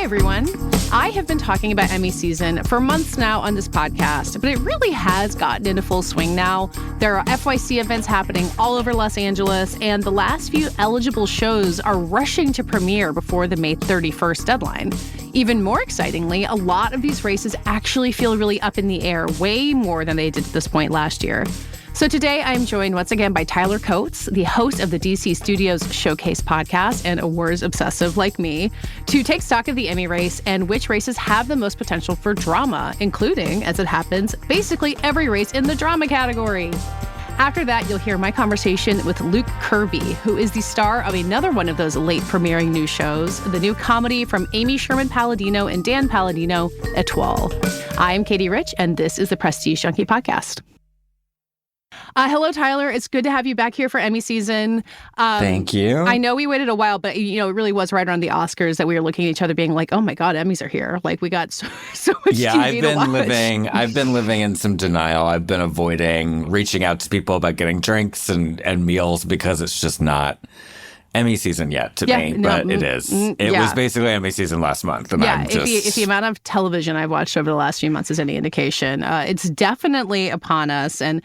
Hi, everyone. I have been talking about Emmy season for months now on this podcast, but it really has gotten into full swing now. There are FYC events happening all over Los Angeles, and the last few eligible shows are rushing to premiere before the May 31st deadline. Even more excitingly, a lot of these races actually feel really up in the air, way more than they did at this point last year. So today I'm joined once again by Tyler Coates, the host of the DC Studios Showcase podcast and awards obsessive like me, to take stock of the Emmy race and which races have the most potential for drama, including, as it happens, basically every race in the drama category. After that, you'll hear my conversation with Luke Kirby, who is the star of another one of those late premiering new shows, the new comedy from Amy Sherman-Palladino and Dan Palladino, Etoile. I'm Katie Rich, and this is the Prestige Junkie Podcast. Hello, Tyler. It's good to have you back here for Emmy season. Thank you. I know we waited a while, but it really was right around the Oscars that we were looking at each other being like, oh my God, Emmys are here. Like we got so much TV to watch. I've been living in some denial. I've been avoiding reaching out to people about getting drinks and meals because it's just not Emmy season yet to me, but it is. It was basically Emmy season last month. And I'm just... if the amount of television I've watched over the last few months is any indication, it's definitely upon us. And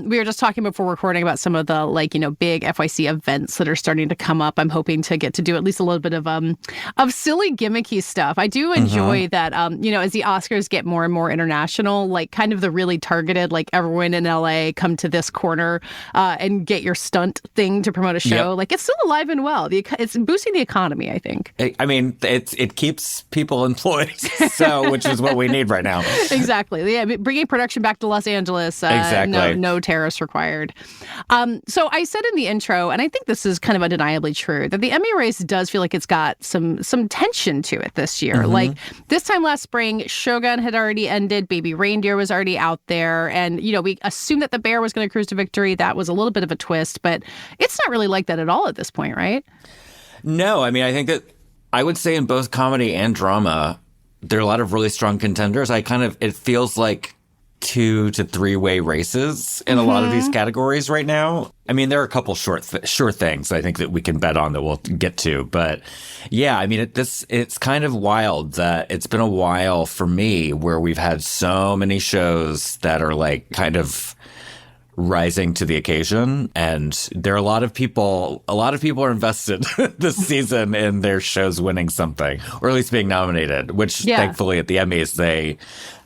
we were just talking before recording about some of the big FYC events that are starting to come up. I'm hoping to get to do at least a little bit of silly gimmicky stuff. I do enjoy that, as the Oscars get more and more international, like kind of the really targeted, like everyone in LA come to this corner and get your stunt thing to promote a show. Like it's still alive and well. It's boosting the economy, I think. I mean, it keeps people employed, which is what we need right now. Exactly. Yeah, bringing production back to Los Angeles. Exactly. No tariffs required. So I said in the intro, and I think this is kind of undeniably true, that the Emmy race does feel like it's got some tension to it this year. Mm-hmm. Like this time last spring, Shogun had already ended, Baby Reindeer was already out there, and we assumed that The Bear was going to cruise to victory. That was a little bit of a twist, but it's not really like that at all at this point, right? No, I mean, I think that I would say in both comedy and drama, there are a lot of really strong contenders. It feels like 2 to 3 way races in a lot of these categories right now. I mean, there are a couple sure things I think that we can bet on that we'll get to. But yeah, I mean, it's kind of wild that it's been a while for me where we've had so many shows that are like kind of rising to the occasion, and there are a lot of people are invested this season in their shows winning something, or at least being nominated, which thankfully at the Emmys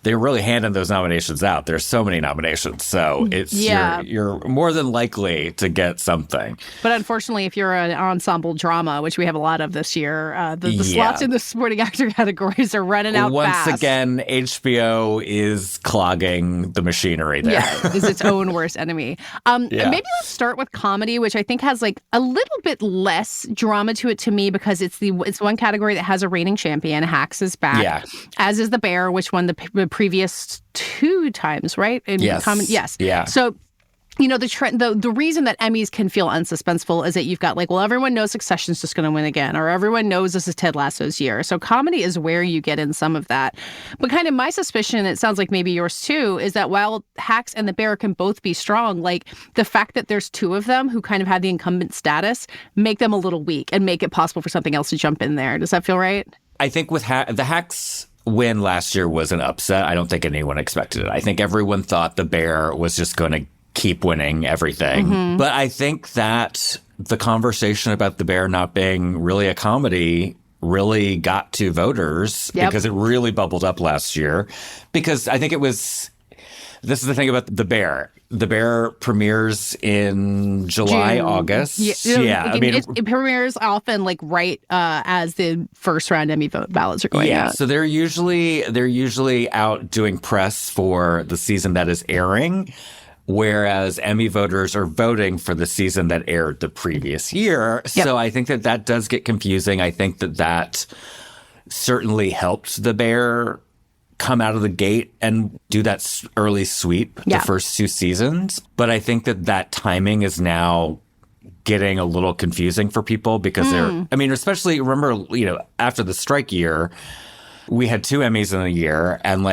they're really handing those nominations out. There's so many nominations, so it's you're more than likely to get something. But unfortunately, if you're an ensemble drama, which we have a lot of this year, the slots in the supporting actor categories are running out fast. Once again, HBO is clogging the machinery there. Yeah, it's its own worst enemy. Maybe let's start with comedy, which I think has like a little bit less drama to it to me because it's one category that has a reigning champion. Hacks is back, as is The Bear, which won the previous 2 times, right? Yes. Yeah. So, the trend, the reason that Emmys can feel unsuspenseful is that you've got everyone knows Succession's just going to win again, or everyone knows this is Ted Lasso's year. So comedy is where you get in some of that. But kind of my suspicion, it sounds like maybe yours too, is that while Hacks and The Bear can both be strong, like the fact that there's 2 of them who kind of have the incumbent status make them a little weak and make it possible for something else to jump in there. Does that feel right? I think with the Hacks win last year was an upset. I don't think anyone expected it. I think everyone thought The Bear was just going to keep winning everything. Mm-hmm. But I think that the conversation about The Bear not being really a comedy really got to voters because it really bubbled up last year. Because I think this is the thing about The Bear. The Bear premieres in July, June. August. It premieres often right as the first round Emmy vote ballots are going out. So they're usually out doing press for the season that is airing, whereas Emmy voters are voting for the season that aired the previous year. Yep. So I think that does get confusing. I think that certainly helped The Bear come out of the gate and do that early sweep the first 2 seasons. But I think that timing is now getting a little confusing for people because especially remember, after the strike year, we had 2 Emmys in a year. And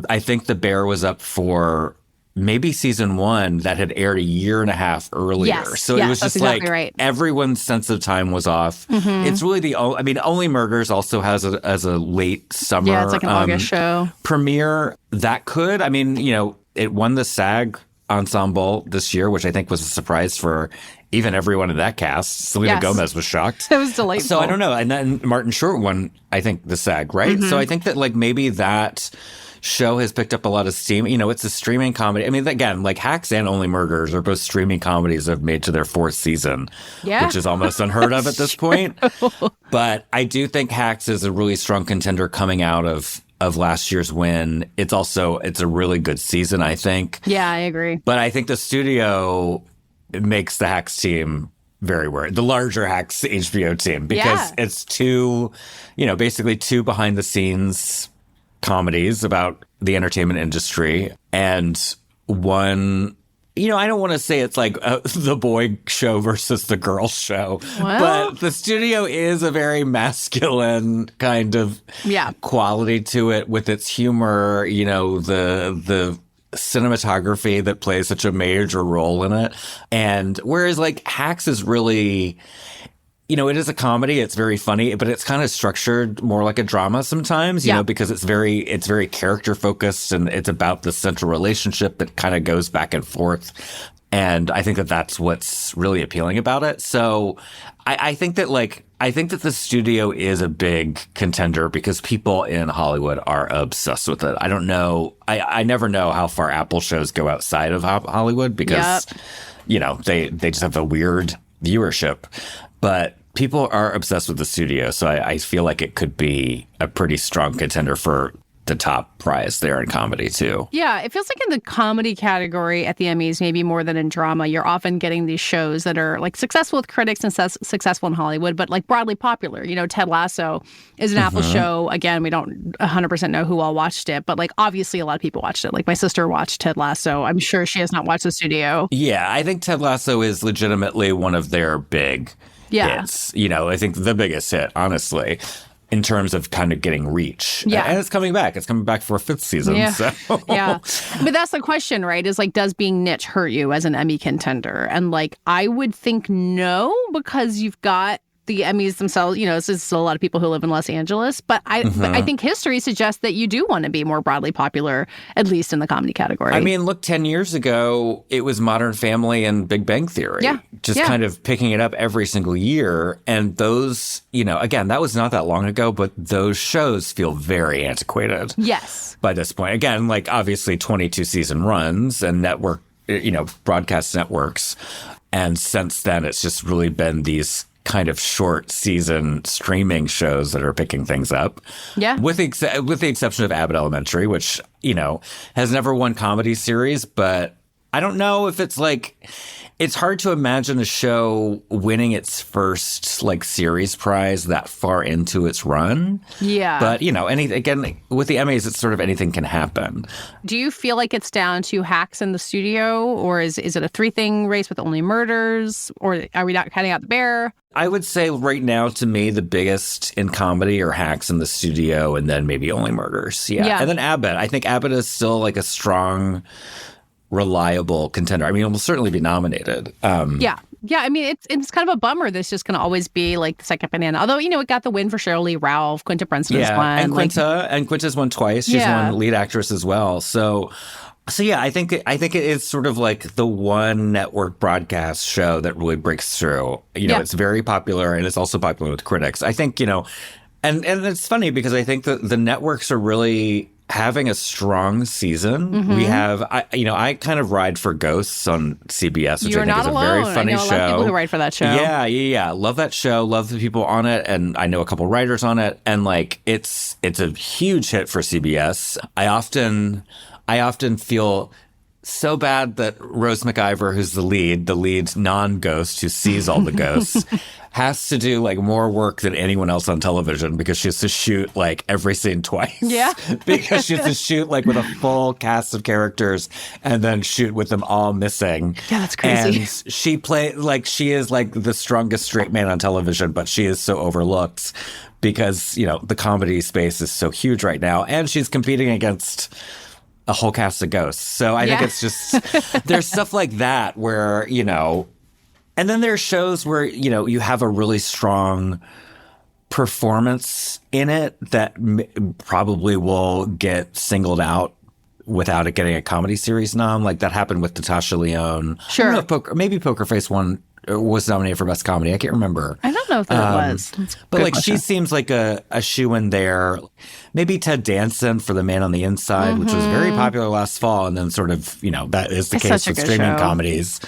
I think The Bear was up for maybe season 1 that had aired a year and a half earlier. Yes, so it was just exactly like right. Everyone's sense of time was off. It's really Only Murders also has as a late summer Yeah, it's like an August show. premiere. That could, it won the SAG ensemble this year, which I think was a surprise for even everyone in that cast. Selena Gomez was shocked. It was delightful. So I don't know. And then Martin Short won, I think, the SAG, right? So I think that maybe that show has picked up a lot of steam. It's a streaming comedy. I mean, again, Hacks and Only Murders are both streaming comedies that have made to their 4th season, which is almost unheard of at this point. But I do think Hacks is a really strong contender coming out of last year's win. It's a really good season, I think. Yeah, I agree. But I think the studio makes the Hacks team very worried. The larger Hacks HBO team, because it's basically two behind the scenes comedies about the entertainment industry, and one, I don't want to say it's like the boy show versus the girl show, but the studio is a very masculine kind of quality to it, with its humor, the cinematography that plays such a major role in it. And whereas Hacks is really, it is a comedy. It's very funny, but it's kind of structured more like a drama sometimes, because it's very character focused, and it's about the central relationship that kind of goes back and forth. And I think that that's what's really appealing about it. So I think that the studio is a big contender because people in Hollywood are obsessed with it. I don't know. I never know how far Apple shows go outside of Hollywood because, they just have a weird viewership. But people are obsessed with the studio, so I feel like it could be a pretty strong contender for the top prize there in comedy, too. Yeah, it feels like in the comedy category at the Emmys, maybe more than in drama, you're often getting these shows that are successful with critics and successful in Hollywood, but broadly popular. Ted Lasso is an Apple show. Again, we don't 100% know who all watched it, but obviously a lot of people watched it. My sister watched Ted Lasso. I'm sure she has not watched the studio. Yeah, I think Ted Lasso is legitimately one of their big hits. I think the biggest hit, honestly, in terms of kind of getting reach. Yeah. And it's coming back. It's coming back for a 5th season. Yeah. So. Yeah. But that's the question, right? Is does being niche hurt you as an Emmy contender? And I would think no, because you've got the Emmys themselves, it's still a lot of people who live in Los Angeles. But I think history suggests that you do want to be more broadly popular, at least in the comedy category. I mean, look, 10 years ago, it was Modern Family and Big Bang Theory. Yeah. Just kind of picking it up every single year. And those, again, that was not that long ago, but those shows feel very antiquated. Yes. By this point. Again, obviously 22 season runs and network, broadcast networks. And since then, it's just really been these kind of short season streaming shows that are picking things up. Yeah. With the exception of Abbott Elementary, which, has never won comedy series, but I don't know if it's it's hard to imagine a show winning its first series prize that far into its run. Yeah. But, again, with the Emmys, it's sort of anything can happen. Do you feel like it's down to Hacks in the studio, or is it a 3-thing race with Only Murders, or are we not cutting out the bear? I would say right now, to me, the biggest in comedy are Hacks in the studio, and then maybe Only Murders. Yeah. And then Abbott. I think Abbott is still a strong, reliable contender. I mean, it will certainly be nominated. Yeah. I mean, it's kind of a bummer. This just going to always be the second banana. Although, it got the win for Sheryl Lee Ralph. Quinta Brunson has won. And Quinta's won twice. She's won lead actress as well. So yeah, I think it is sort of the one network broadcast show that really breaks through. It's very popular, and it's also popular with critics. I think, and it's funny because I think that the networks are really having a strong season. We have, I kind of ride for Ghosts on CBS, which I think is a very funny show. I know a lot of people who ride for that show. Yeah. Love that show. Love the people on it. And I know a couple writers on it. And it's a huge hit for CBS. I often feel so bad that Rose McIver, who's the lead non-ghost who sees all the ghosts, has to do more work than anyone else on television because she has to shoot every scene twice. Yeah. Because she has to shoot with a full cast of characters and then shoot with them all missing. Yeah, that's crazy. And she she is the strongest straight man on television, but she is so overlooked because, the comedy space is so huge right now. And she's competing against a whole cast of ghosts. So I think it's just, there's stuff like that where, you know, and then there's shows where, you know, you have a really strong performance in it that probably will get singled out without it getting a comedy series nom. Like that happened with Natasha Lyonne. Sure. I don't know if maybe Poker Face was nominated for Best Comedy. I can't remember. I don't know if that was. But like question. She seems like a shoo-in there. Maybe Ted Danson for The Man on the Inside, which was very popular last fall. And then sort of, you know, that is the case with streaming comedies.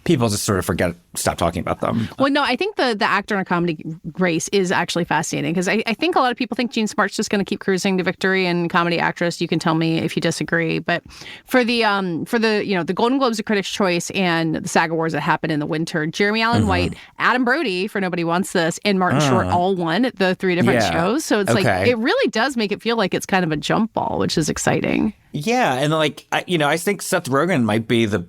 People just sort of stop talking about them. Well, no, I think the actor in a comedy race is actually fascinating because I think a lot of people think Jean Smart's just going to keep cruising to victory in comedy actress. You can tell me if you disagree. But for the you know, the Golden Globes of Critics' Choice and the SAG Awards that happened in the winter, Jeremy Allen White, Adam Brody for Nobody Wants This, and Martin Short all won the 3 different shows. So it's like it really does make it feel like it's kind of a jump ball, which is exciting. Yeah, and like you know, I think Seth Rogen might be the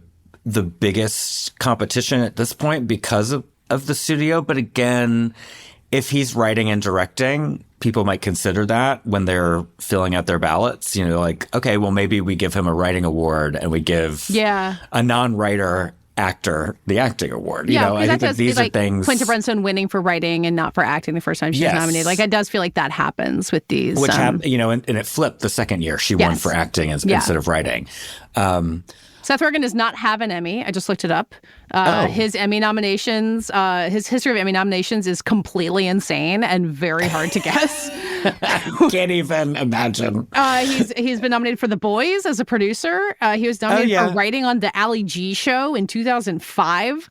biggest competition at this point because of the studio. But again, if he's writing and directing, people might consider that when they're filling out their ballots. You know, like, okay, well, maybe we give him a writing award and we give a non-writer actor the acting award. You know, I think that these are things. Quinta Brunson winning for writing and not for acting the first time she was nominated. Like, it does feel like that happens with these. Which you know, and it flipped the second year. She won for acting instead of writing. Seth Rogen does not have an Emmy. I just looked it up. His Emmy nominations, his history of Emmy nominations is completely insane and very hard to guess. Can't even imagine. He's been nominated for The Boys as a producer. He was nominated for writing on The Ali G Show in 2005.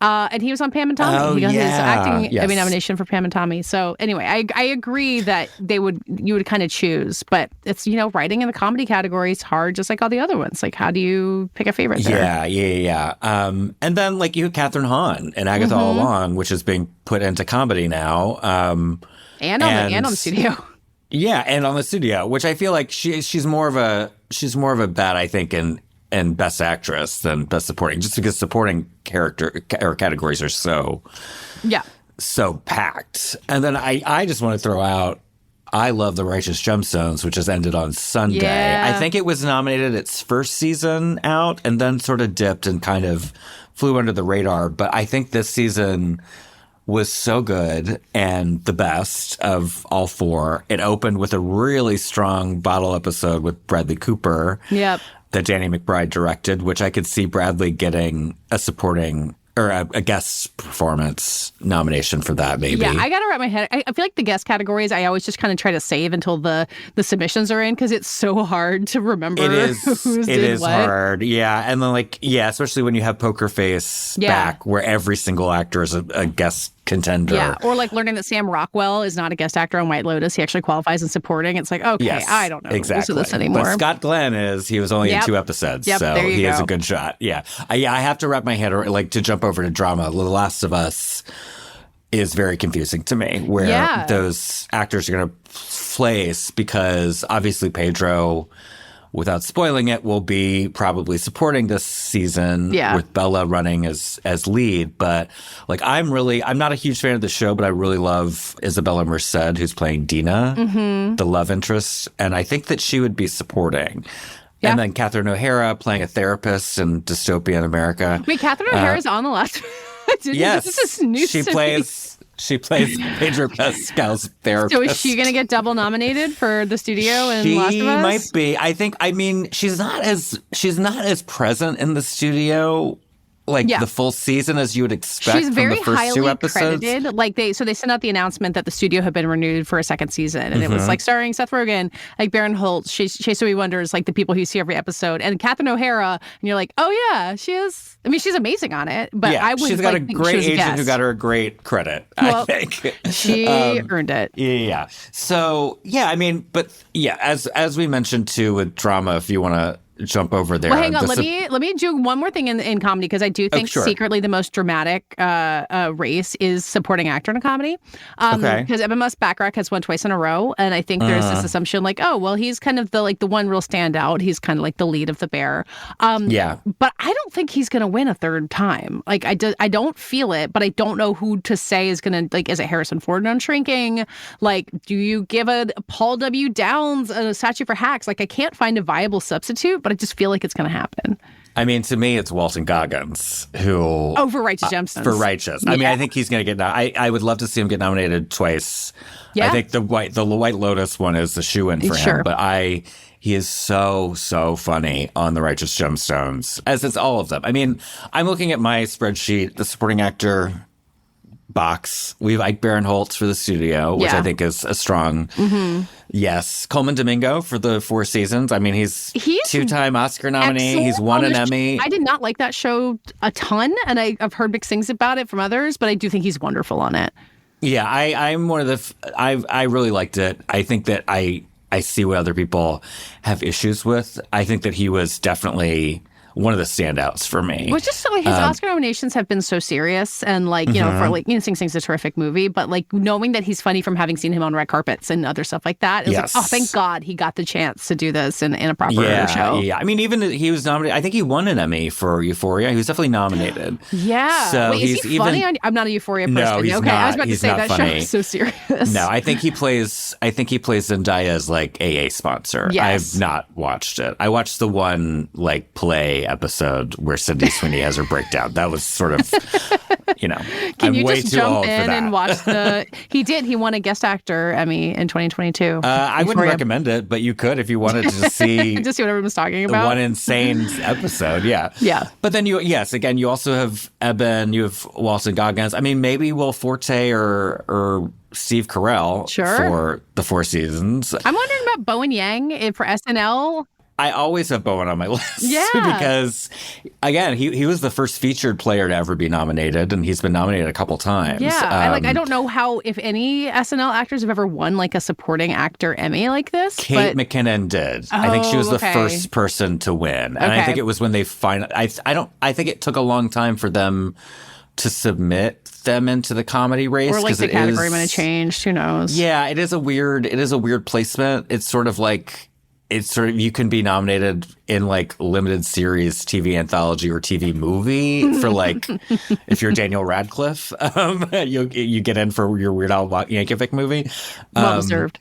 And he was on Pam and Tommy. He got his acting Emmy nomination for Pam and Tommy. So anyway, I agree that you would kind of choose, but it's, you know, writing in the comedy category is hard, just like all the other ones. Like, how do you pick a favorite there? Yeah. And then like you have Catherine Hahn and Agatha All Along, which is being put into comedy now. And on the studio. Yeah, and on the studio, which I feel like she's more of a bet, I think, in Best Actress than Best Supporting, just because supporting character or categories are so packed. And then I just want to throw out, I love The Righteous Gemstones, which has ended on Sunday. Yeah. I think it was nominated its first season out and then sort of dipped and kind of flew under the radar. But I think this season was so good and the best of all 4. It opened with a really strong bottle episode with Bradley Cooper. Yep. That Danny McBride directed, which I could see Bradley getting a supporting or a guest performance nomination for that, maybe. Yeah, I got to wrap my head. I feel like the guest categories, I always just kind of try to save until the submissions are in because it's so hard to remember. It is hard. Yeah. And then especially when you have Poker Face back where every single actor is a guest contender. Yeah, or like learning that Sam Rockwell is not a guest actor on White Lotus. He actually qualifies in supporting. It's like, okay, I don't know exactly this anymore. But Scott Glenn he was only in 2 episodes, so he has a good shot. Yeah. I have to wrap my head around, like, to jump over to drama. The Last of Us is very confusing to me, where those actors are going to place, because obviously Pedro, without spoiling it, will be probably supporting this season with Bella running as lead. But like, I'm not a huge fan of the show, but I really love Isabella Merced, who's playing Dina, the love interest. And I think that she would be supporting. Yeah. And then Catherine O'Hara playing a therapist in dystopian America. Wait, Catherine O'Hara's on the last. Yes. This is news she to plays. me. She plays Pedro Pascal's therapist. So is she going to get double nominated for the studio and Last of Us? She might be. I mean, she's not as present in the studio the full season as you would expect. She's very from the first highly 2 episodes. credited. Like they sent out the announcement that the studio had been renewed for a second season, and it was like starring Seth Rogen, like Baron Holtz, Chase Louis Wonders, like the people who you see every episode, and Catherine O'Hara, and you're like, oh yeah, she is. I mean, she's amazing on it, but I would. She's got a great agent who got her a great credit. I think she earned it. Yeah. So I mean, but as we mentioned too with drama, if you want to jump over there. Well, hang on. Let me do one more thing in comedy, because I do think sure. secretly the most dramatic race is supporting actor in a comedy. Because Emma Backrack has won twice in a row, and I think there's this assumption like, oh, well, he's kind of the one real standout. He's kind of like the lead of the bear. But I don't think he's going to win a third time. Like I don't feel it, but I don't know who to say is going to, like, is it Harrison Ford on Shrinking? Like, do you give a Paul W. Downs a statue for Hacks? Like, I can't find a viable substitute, but I just feel like it's going to happen. I mean, to me, it's Walton Goggins who... Oh, for Righteous Gemstones. For Righteous. I mean, I think he's going to get... I would love to see him get nominated twice. Yeah. I think the White Lotus one is a shoo-in for him. But he is so funny on the Righteous Gemstones, as it's all of them. I mean, I'm looking at my spreadsheet, the supporting actor box. We have Ike Barinholtz for The Studio, which I think is a strong yes. Coleman Domingo for the Four Seasons. I mean, he's two-time Oscar nominee. He's won an Emmy. I did not like that show a ton, and I've heard mixed things about it from others, but I do think he's wonderful on it. Yeah, I'm one of the... I really liked it. I think that I see what other people have issues with. I think that he was definitely one of the standouts for me. Well, just so his Oscar nominations have been so serious, and like, you know, for like, you know, Sing Sing's a terrific movie, but like knowing that he's funny from having seen him on red carpets and other stuff like that, it's like, oh, thank God he got the chance to do this in a proper show. Yeah, I mean, even he was nominated. I think he won an Emmy for Euphoria. He was definitely nominated. Yeah. So wait, is he funny? I'm not a Euphoria person. No, he's okay, not. I was about to say that funny. show is so serious. No, I think he plays Zendaya's like AA sponsor. Yes. I've not watched it. I watched the one like play episode where Sydney Sweeney has her breakdown. That was sort of, you know, Can I'm you way just too jump old for in that. and watch the? He won a guest actor Emmy in 2022. I wouldn't recommend it, but you could if you wanted to see just see what everyone's talking about. One insane episode. Yeah. But then you also have Eben, you have Walton Goggins. I mean, maybe Will Forte or Steve Carell for the Four Seasons. I'm wondering about Bowen Yang for SNL. I always have Bowen on my list. Yeah. Because, again, he was the first featured player to ever be nominated, and he's been nominated a couple times. Yeah. I don't know how, if any SNL actors have ever won like a supporting actor Emmy like this. Kate McKinnon did. I think she was the first person to win. And I think it was when they finally... I think it took a long time for them to submit them into the comedy race. Or like the category might have changed. Who knows? Yeah, it is a weird placement. It's sort of like... you can be nominated in like limited series, TV anthology, or TV movie for like, if you're Daniel Radcliffe, you get in for your Weird Al Yankovic movie. Well deserved.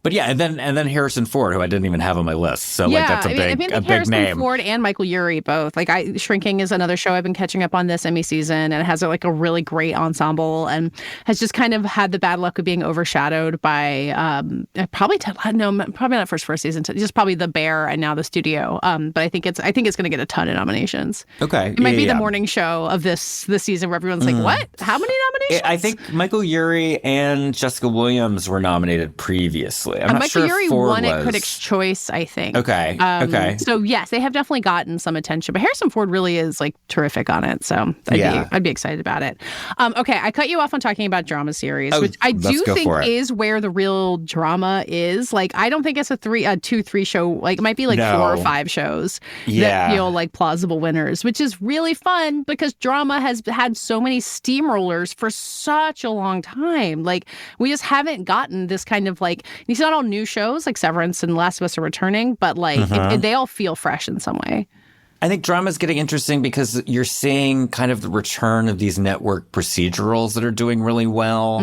But yeah, and then Harrison Ford, who I didn't even have on my list. So like that's a big Harrison name. Ford and Michael Urie both. Like Shrinking is another show I've been catching up on this Emmy season, and it has like a really great ensemble, and has just kind of had the bad luck of being overshadowed by probably not first Four Seasons, just probably The Bear and now The Studio. But I think it's going to get a ton of nominations. Okay, it might be the morning show of this season where everyone's like, what? How many nominations? I think Michael Urie and Jessica Williams were nominated previously. I'm not Michael sure Urie if Ford won was. at Critics' Choice, I think. Okay. Okay. So yes, they have definitely gotten some attention, but Harrison Ford really is like terrific on it. So I'd be excited about it. Okay, I cut you off on talking about drama series, which I do think is where the real drama is. Like, I don't think it's a 2-3 show. Like, it might be like 4 or 5 shows. That, you know, like plausible winners, which is really fun because drama has had so many steamrollers for such a long time. Like, we just haven't gotten this kind of like, these are not all new shows, like Severance and Last of Us are returning, but like they all feel fresh in some way. I think drama is getting interesting because you're seeing kind of the return of these network procedurals that are doing really well.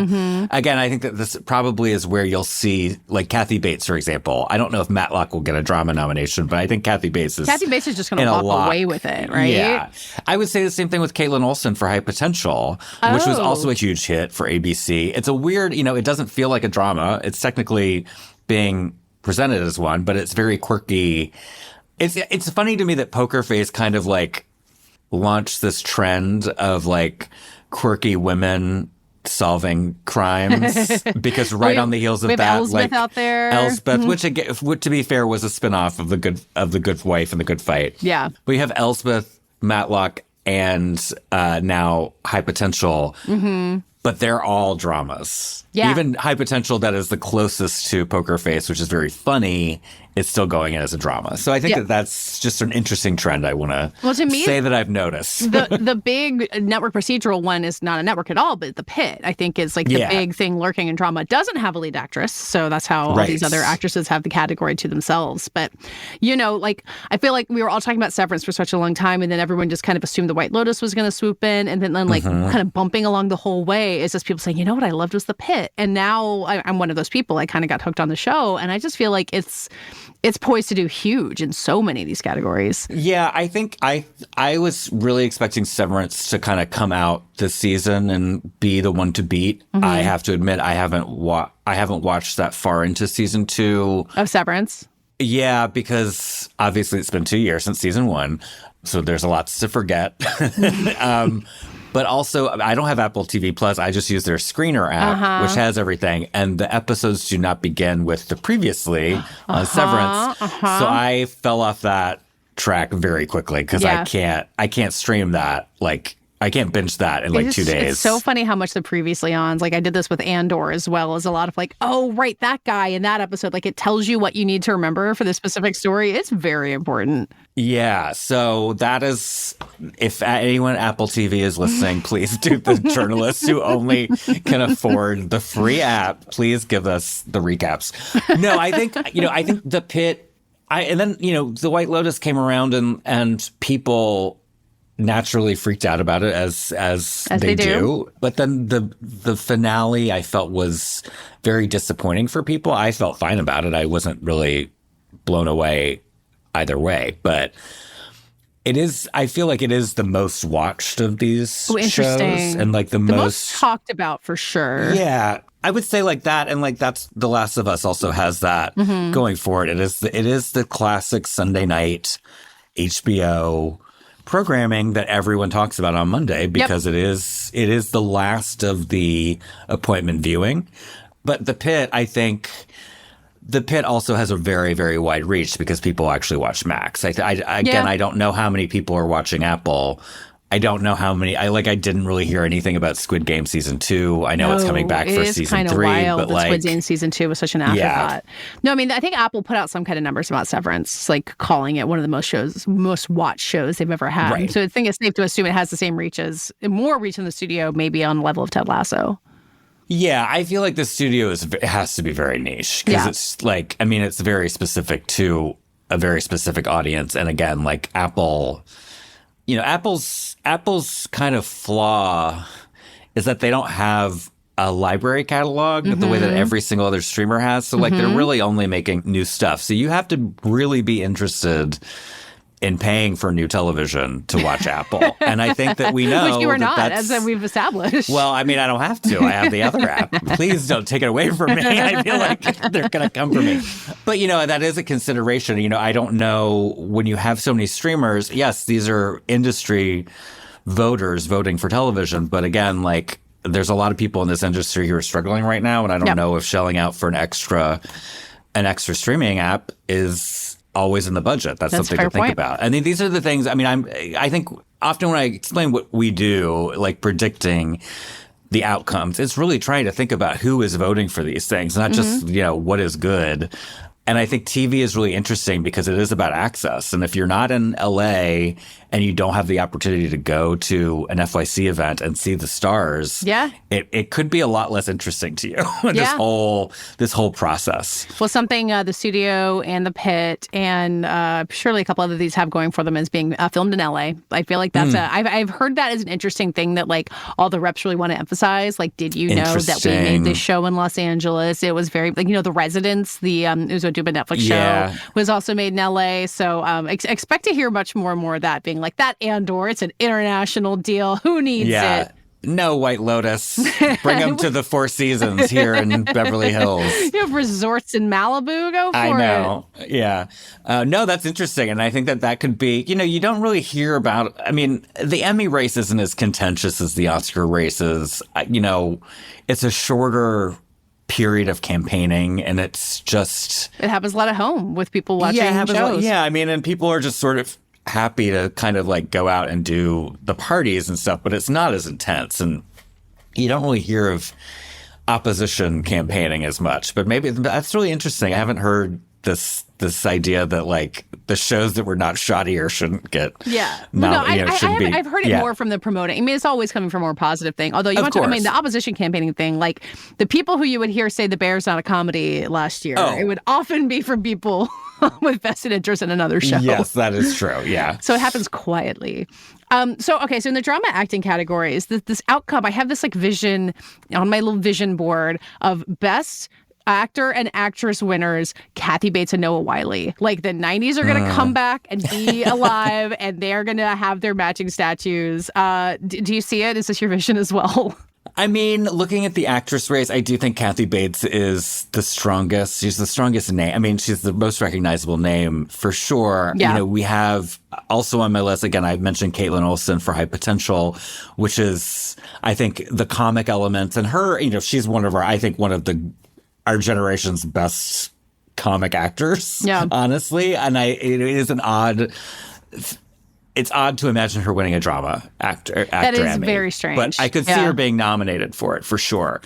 Again, I think that this probably is where you'll see, like Kathy Bates, for example. I don't know if Matlock will get a drama nomination, but I think Kathy Bates is just going to walk away with it, right? Yeah. I would say the same thing with Caitlin Olsen for High Potential, which was also a huge hit for ABC. It's a weird, it doesn't feel like a drama. It's technically being presented as one, but it's very quirky. It's funny to me that Poker Face kind of like launched this trend of like quirky women solving crimes because on the heels of that, Elsbeth like out there. Elsbeth, which again, to be fair, was a spinoff of the Good Wife and the Good Fight. Yeah, we have Elsbeth, Matlock, and now High Potential. But they're all dramas. Yeah. Even High Potential, that is the closest to Poker Face, which is very funny, it's still going in as a drama. So I think that that's just an interesting trend I want to say that I've noticed. The big network procedural one is not a network at all, but The Pit, I think, is like the big thing lurking in drama. It doesn't have a lead actress, so that's how all these other actresses have the category to themselves. But, you know, like, I feel like we were all talking about Severance for such a long time, and then everyone just kind of assumed The White Lotus was going to swoop in, and then like kind of bumping along the whole way is just people saying, you know what I loved was The Pit. And now I'm one of those people. I kind of got hooked on the show, and I just feel like it's poised to do huge in so many of these categories. Yeah, I think I was really expecting Severance to kind of come out this season and be the one to beat. I have to admit, I haven't watched that far into season 2 of Severance. Yeah, because obviously it's been 2 years since season 1, so there's a lot to forget. But also, I don't have Apple TV Plus. I just use their screener app, which has everything. And the episodes do not begin with the previously on Severance. So I fell off that track very quickly because I can't stream that. Like, I can't binge that in like 2 days. It's so funny how much the previously ons, like I did this with Andor as well, as a lot of like, oh, right, that guy in that episode, like it tells you what you need to remember for the specific story. It's very important. Yeah, so that is, if anyone at Apple TV is listening, please do the journalists who only can afford the free app, please give us the recaps. No, I think The Pit, and then, The White Lotus came around and people naturally freaked out about it as they do. But then the finale I felt was very disappointing for people. I felt fine about it. I wasn't really blown away either way, but I feel like it is the most watched of these shows and like the most talked about for sure. Yeah. I would say like that, and like that's The Last of Us also has that going for it. It is the classic Sunday night HBO programming that everyone talks about on Monday because it is the last of the appointment viewing. But The Pit, I think The Pit also has a very, very wide reach because people actually watch Max. I don't know how many people are watching Apple. I don't know how many. I didn't really hear anything about Squid Game season 2. I know it's coming back for season 3, wild but Squid Game season 2 was such an afterthought. No, I mean, I think Apple put out some kind of numbers about Severance, like calling it one of the most watched shows they've ever had. Right. So I think it's safe to assume it has the same more reach in the studio, maybe on the level of Ted Lasso. Yeah, I feel like the studio has to be very niche because it's like, I mean, it's very specific to a very specific audience. And again, like Apple, Apple's kind of flaw is that they don't have a library catalog the way that every single other streamer has. So like they're really only making new stuff. So you have to really be interested in paying for new television to watch Apple. And I think that we know which you are not, that's, as we've established. Well, I mean, I don't have to. I have the other app. Please don't take it away from me. I feel like they're going to come for me. But, that is a consideration. I don't know when you have so many streamers. Yes, these are industry voters voting for television. But again, like there's a lot of people in this industry who are struggling right now. And I don't know if shelling out for an extra streaming app is always in the budget. That's something to think about. I mean, these are the things. I mean, I think often when I explain what we do, like predicting the outcomes, it's really trying to think about who is voting for these things, not just, what is good. And I think TV is really interesting because it is about access. And if you're not in LA and you don't have the opportunity to go to an FYC event and see the stars, it could be a lot less interesting to you, this whole process. Well, something the studio and The Pit and surely a couple other of these have going for them is being filmed in LA. I feel like that's I've heard that as an interesting thing that like all the reps really want to emphasize. Like, did you know that we made this show in Los Angeles? It was very like, The Residents, it was a Netflix show was also made in LA. So expect to hear much more and more of that being like that Andor. It's an international deal. Who needs it? No, White Lotus. Bring them to the Four Seasons here in Beverly Hills. You have resorts in Malibu. Go for it. I know. Yeah. No, that's interesting. And I think that could be, you don't really hear about, I mean, the Emmy race isn't as contentious as the Oscar races. It's a shorter period of campaigning, and it's just... It happens a lot at home with people watching shows. I mean, and people are just sort of happy to kind of like go out and do the parties and stuff, but it's not as intense, and you don't really hear of opposition campaigning as much. But maybe that's really interesting. I haven't heard this idea that like the shows that were not shot here shouldn't get I've heard it more from the promoting. I mean, it's always coming from a more positive thing. Although the opposition campaigning thing, like the people who you would hear say The Bear's not a comedy last year, it would often be from people with vested interest in another show. Yes, that is true. Yeah. So it happens quietly. So in the drama acting categories, this outcome, I have this like vision on my little vision board of best actor and actress winners, Kathy Bates and Noah Wyle. Like the 90s are going to come back and be alive, and they're going to have their matching statues. Do you see it? Is this your vision as well? I mean, looking at the actress race, I do think Kathy Bates is the strongest. She's the strongest name. I mean, she's the most recognizable name for sure. Yeah. You know, we have also on my list, again, I mentioned Caitlin Olsen for High Potential, which is, I think, the comic elements. And her, you know, she's one of our generation's best comic actors, honestly. And it's odd to imagine her winning a drama actor That is Emmy, very strange. But I could see her being nominated for it, for sure.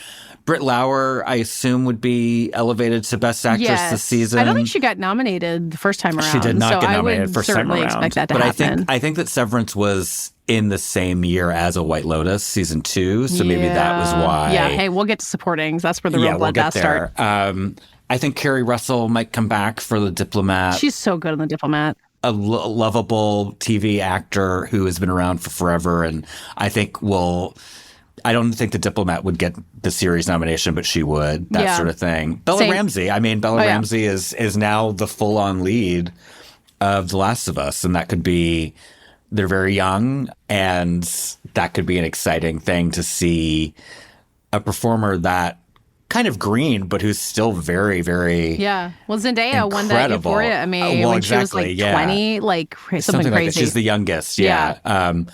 Britt Lauer, I assume, would be elevated to Best Actress this season. I don't think she got nominated the first time around. She did not get nominated first time around. I would certainly expect that to happen. I think that Severance was in the same year as A White Lotus, season 2, so maybe that was why. Yeah, hey, we'll get to supportings. That's where the real bloodbath start. I think Kerry Russell might come back for The Diplomat. She's so good in The Diplomat. A lovable TV actor who has been around for forever, and I don't think The Diplomat would get the series nomination, but she would, that sort of thing. Bella Ramsey. I mean, Bella Ramsey is now the full-on lead of The Last of Us, and that could be, they're very young, and that could be an exciting thing to see a performer that kind of green, but who's still very, very Well, Zendaya won that Euphoria Emmy when she was like 20, like something crazy. Like that. She's the youngest, and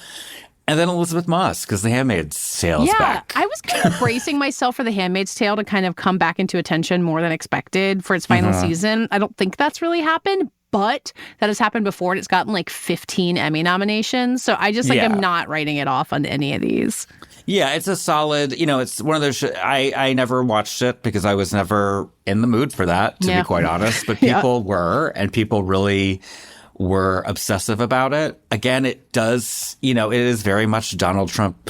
then Elizabeth Moss, because The Handmaid's Tale is back. I was kind of bracing myself for The Handmaid's Tale to kind of come back into attention more than expected for its final season. I don't think that's really happened, but that has happened before, and it's gotten like 15 Emmy nominations. So I just I'm not writing it off on any of these. Yeah, it's a solid, it's one of those, I never watched it because I was never in the mood for that, to be quite honest. But people were, and people really were obsessive about it. Again, it does, it is very much Donald Trump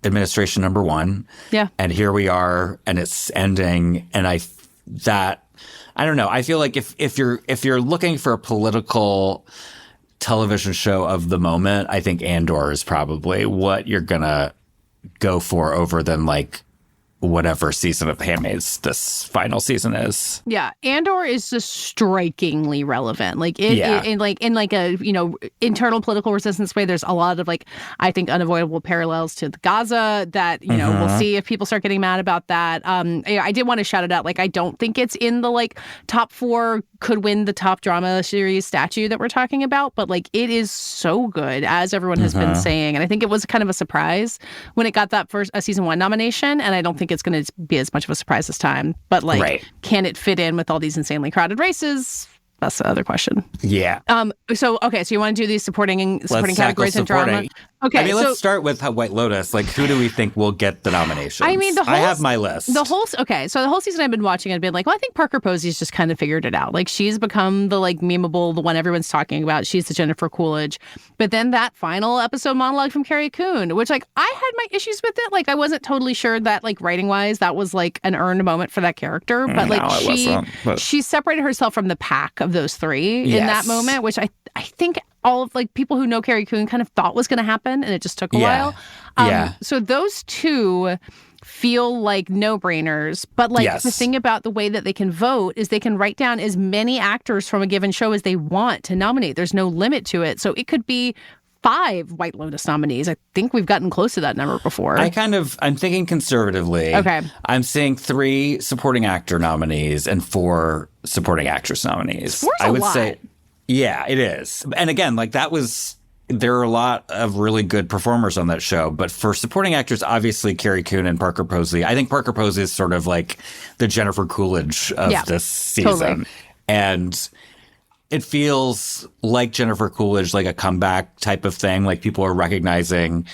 administration number 1. Yeah. And here we are, and it's ending. And I don't know. I feel like if you're looking for a political television show of the moment, I think Andor is probably what you're going to go for over than like whatever season of Handmaid's this final season is. Yeah, Andor is just strikingly relevant. Like in a internal political resistance way. There's a lot of like, I think, unavoidable parallels to the Gaza that we'll see if people start getting mad about that. I did want to shout it out. Like, I don't think it's in the like top 4 could win the top drama series statue that we're talking about, but like it is so good, as everyone has been saying, and I think it was kind of a surprise when it got that first season 1 nomination, and I don't think it's going to be as much of a surprise this time. But like, can it fit in with all these insanely crowded races? That's the other question. Yeah. So you want to do these supporting categories in drama? Okay. I mean, let's start with White Lotus. Like, who do we think will get the nominations? I mean, I have my list. So the whole season I've been watching, I've been like, well, I think Parker Posey's just kind of figured it out. Like, she's become the like memeable, the one everyone's talking about. She's the Jennifer Coolidge. But then that final episode monologue from Carrie Coon, which like I had my issues with it. Like, I wasn't totally sure that like writing wise that was like an earned moment for that character. But like she separated herself from the pack of those 3 in that moment, which I think all of like people who know Carrie Coon kind of thought was going to happen, and it just took a while. So those 2 feel like no-brainers, but like the thing about the way that they can vote is they can write down as many actors from a given show as they want to nominate. There's no limit to it. So it could be 5 White Lotus nominees. I think we've gotten close to that number before. I'm thinking conservatively. Okay. I'm seeing 3 supporting actor nominees and 4 supporting actress nominees. 4's a lot. Say, yeah, it is. And again, like there are a lot of really good performers on that show, but for supporting actors, obviously Carrie Coon and Parker Posey. I think Parker Posey is sort of like the Jennifer Coolidge of this season. Totally. And it feels like Jennifer Coolidge, like a comeback type of thing. Like people are recognizing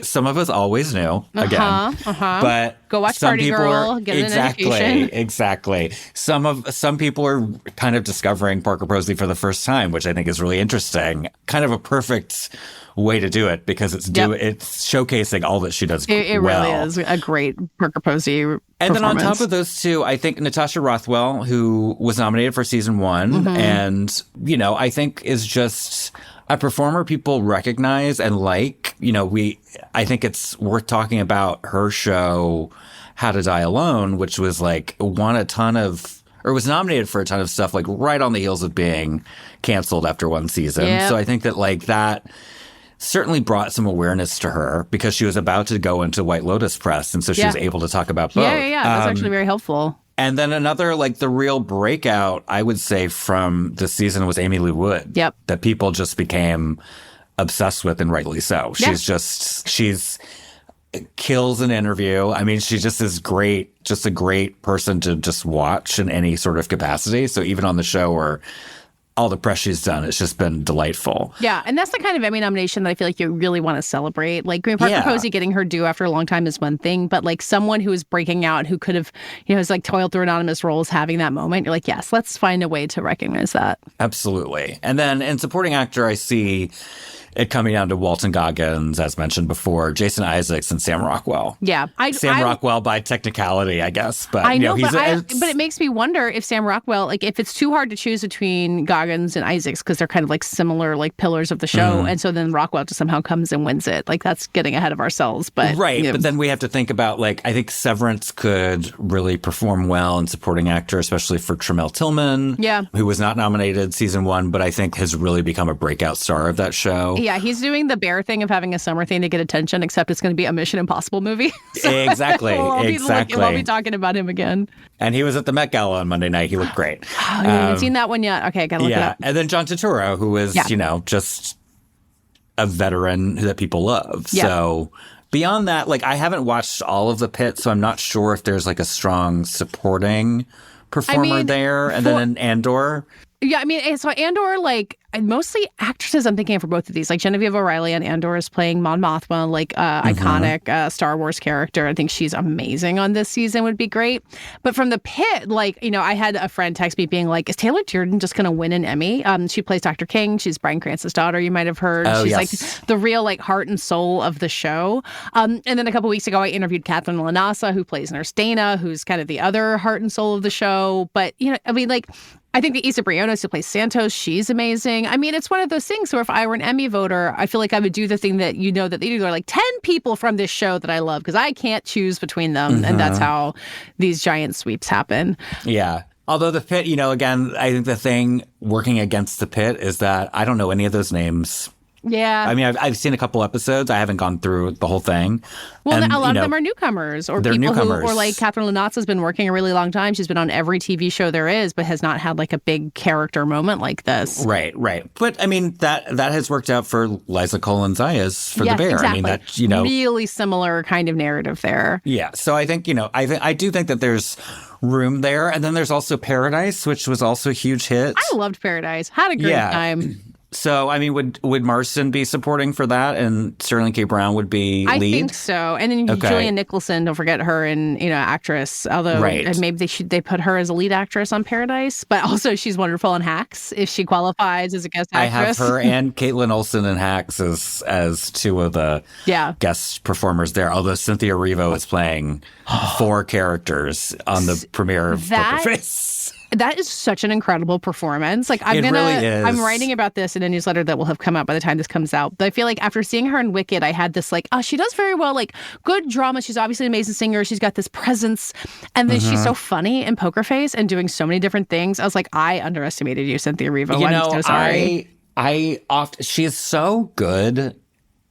some of us always knew, again. But go watch some Party people Girl, get an education. Exactly. Some people are kind of discovering Parker Posey for the first time, which I think is really interesting. Kind of a perfect way to do it because it's showcasing all that she does It well. really is a great Parker Posey And then on top of those two, I think Natasha Rothwell, who was nominated for season 1, and, you know, I think is just a performer people recognize and like. You know, I think it's worth talking about her show, How to Die Alone, which was like was nominated for a ton of stuff, like right on the heels of being canceled after one season. Yep. So I think that like that certainly brought some awareness to her because she was about to go into White Lotus press. And so she was able to talk about both. Yeah. That's actually very helpful. And then another, like the real breakout, I would say, from the season was Amy Lee Wood. Yep. That people just became obsessed with, and rightly so. She's kills an interview. I mean, she just is great, just a great person to just watch in any sort of capacity. So even on the show or all the press she's done, it's just been delightful. Yeah, and that's the kind of Emmy nomination that I feel like you really want to celebrate. Like, Parker Posey getting her due after a long time is one thing, but like someone who is breaking out, who could have, you know, has like toiled through anonymous roles, having that moment, you're like, yes, let's find a way to recognize that. Absolutely. And then in supporting actor, I see it coming down to Walton Goggins, as mentioned before, Jason Isaacs, and Sam Rockwell. Yeah. Sam Rockwell by technicality, I guess. But I know, you know, but it makes me wonder if Sam Rockwell, like if it's too hard to choose between Goggins and Isaacs, because they're kind of like similar like pillars of the show. And so then Rockwell just somehow comes and wins it. Like that's getting ahead of ourselves. But right. You know. But then we have to think about, like, I think Severance could really perform well in supporting actor, especially for Tremel Tillman. Yeah. Who was not nominated season 1, but I think has really become a breakout star of that show. Yeah, he's doing the Bear thing of having a summer thing to get attention, except it's going to be a Mission Impossible movie. So exactly. We'll be talking about him again. And he was at the Met Gala on Monday night. He looked great. Oh, you haven't seen that one yet? Okay, I got to look it up. And then John Turturro, who is, you know, just a veteran that people love. Yeah. So beyond that, like, I haven't watched all of The Pit, so I'm not sure if there's like a strong supporting performer there. And then in Andor. Yeah, I mean, so Andor, like, mostly actresses I'm thinking of for both of these. Like, Genevieve O'Reilly on Andor is playing Mon Mothma, like, iconic Star Wars character. I think she's amazing on this season, would be great. But from The Pit, like, you know, I had a friend text me being like, is Taylor Durden just going to win an Emmy? She plays Dr. King. She's Bryan Cranston's daughter, you might have heard. Oh, she's yes. like the real, like, heart and soul of the show. And then a couple weeks ago, I interviewed Catherine Lanasa, who plays Nurse Dana, who's kind of the other heart and soul of the show. But, you know, I mean, like, I think the Issa Briones who plays Santos, she's amazing. I mean, it's one of those things where if I were an Emmy voter, I feel like I would do the thing that you know that they do. They're like 10 people from this show that I love because I can't choose between them. And that's how these giant sweeps happen. Yeah. Although The Pit, you know, again, I think the thing working against The Pit is that I don't know any of those names. Yeah. I mean, I've seen a couple episodes. I haven't gone through the whole thing. Well, and, a lot of them are newcomers or people newcomers. who, or like Catherine Lanasa has been working a really long time. She's been on every TV show there is, but has not had like a big character moment like this. Right. But I mean, that has worked out for Liza Colin-Zayas for The Bear. Exactly. I mean, that, you know. Really similar kind of narrative there. Yeah. So I think, you know, I do think that there's room there. And then there's also Paradise, which was also a huge hit. I loved Paradise. Had a great time. So, I mean, would Marston be supporting for that, and Sterling K. Brown would be lead? I think so. And then Julian Nicholson, don't forget her, and actress. Although maybe they put her as a lead actress on Paradise, but also she's wonderful in Hacks if she qualifies as a guest actress. I have her and Caitlin Olsen in Hacks as two of the guest performers there. Although Cynthia Erivo is playing 4 characters on the premiere of Poker Face. That is such an incredible performance. Like really is. I'm writing about this in a newsletter that will have come out by the time this comes out. But I feel like after seeing her in Wicked, I had this like, oh, she does very well, like good drama. She's obviously an amazing singer. She's got this presence. And then she's so funny in Poker Face and doing so many different things. I was like, I underestimated you, Cynthia Erivo. I'm so sorry. She is so good.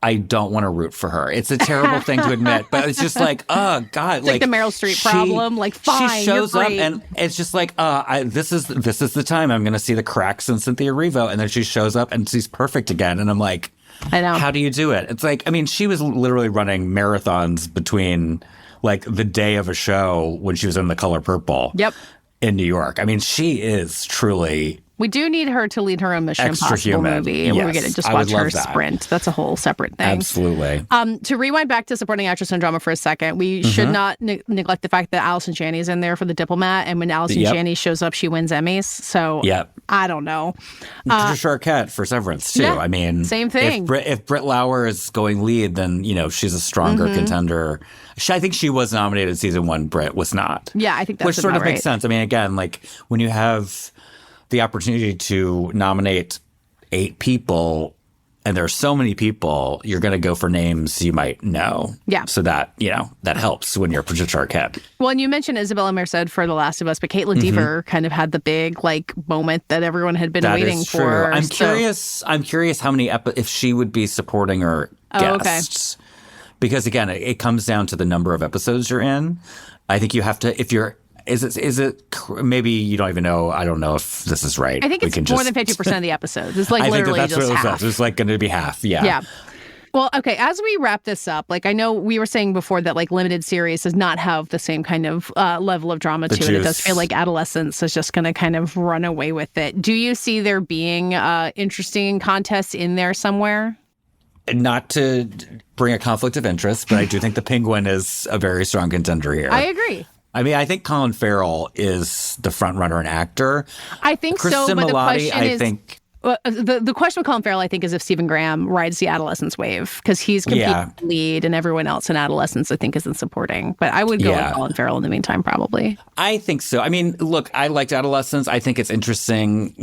I don't want to root for her. It's a terrible thing to admit, but it's just like, oh God, it's like the Meryl Streep problem. Like, fine, she shows you're up great. and it's just like, this is the time I'm going to see the cracks in Cynthia Erivo, and then she shows up and she's perfect again, and I'm like, I know. How do you do it? It's like, I mean, she was literally running marathons between like the day of a show when she was in The Color Purple. Yep. In New York. I mean, she is truly We do need her to lead her own Mission Extra Impossible human. movie. Where we get to Yes, just I watch would love her that. sprint. That's a whole separate thing. Absolutely. To rewind back to supporting actress and drama for a second, we should not neglect the fact that Allison Janney is in there for the diplomat, and when Allison Janney shows up, she wins Emmys. So I don't know. Patricia Arquette for Severance too. Yeah, I mean, same thing. If Britt Lauer is going lead, then she's a stronger contender. I think she was nominated season 1. Britt was not. Yeah, I think that's which sort of right. makes sense. I mean, again, like when you have the opportunity to nominate 8 people, and there are so many people, you're going to go for names you might know. Yeah. So that, that helps when you're Patricia Arquette. Well, and you mentioned Isabella Merced for The Last of Us, but Caitlin Dever kind of had the big moment that everyone had been waiting is for. True. I'm curious how many if she would be supporting or guests. Because again, it comes down to the number of episodes you're in. I think you have to, if you're, is it maybe you don't even know, I don't know if this is right. I think it's more than 50% of the episodes. It's I literally think that's just what half. It's like going to be half. Yeah. Yeah. Well, okay, as we wrap this up, I know we were saying before that limited series does not have the same kind of level of drama to it. It does feel like adolescence is just going to kind of run away with it. Do you see there being interesting contests in there somewhere? Not to bring a conflict of interest, but I do think the Penguin is a very strong contender here. I agree. I mean, I think Colin Farrell is the front runner and actor. I think Kristen so, but Milotti, the question is... The question with Colin Farrell, I think, is if Stephen Graham rides the adolescence wave, because he's competing lead and everyone else in adolescence, I think, isn't supporting. But I would go with Colin Farrell in the meantime, probably. I think so. I mean, look, I liked adolescence. I think it's interesting,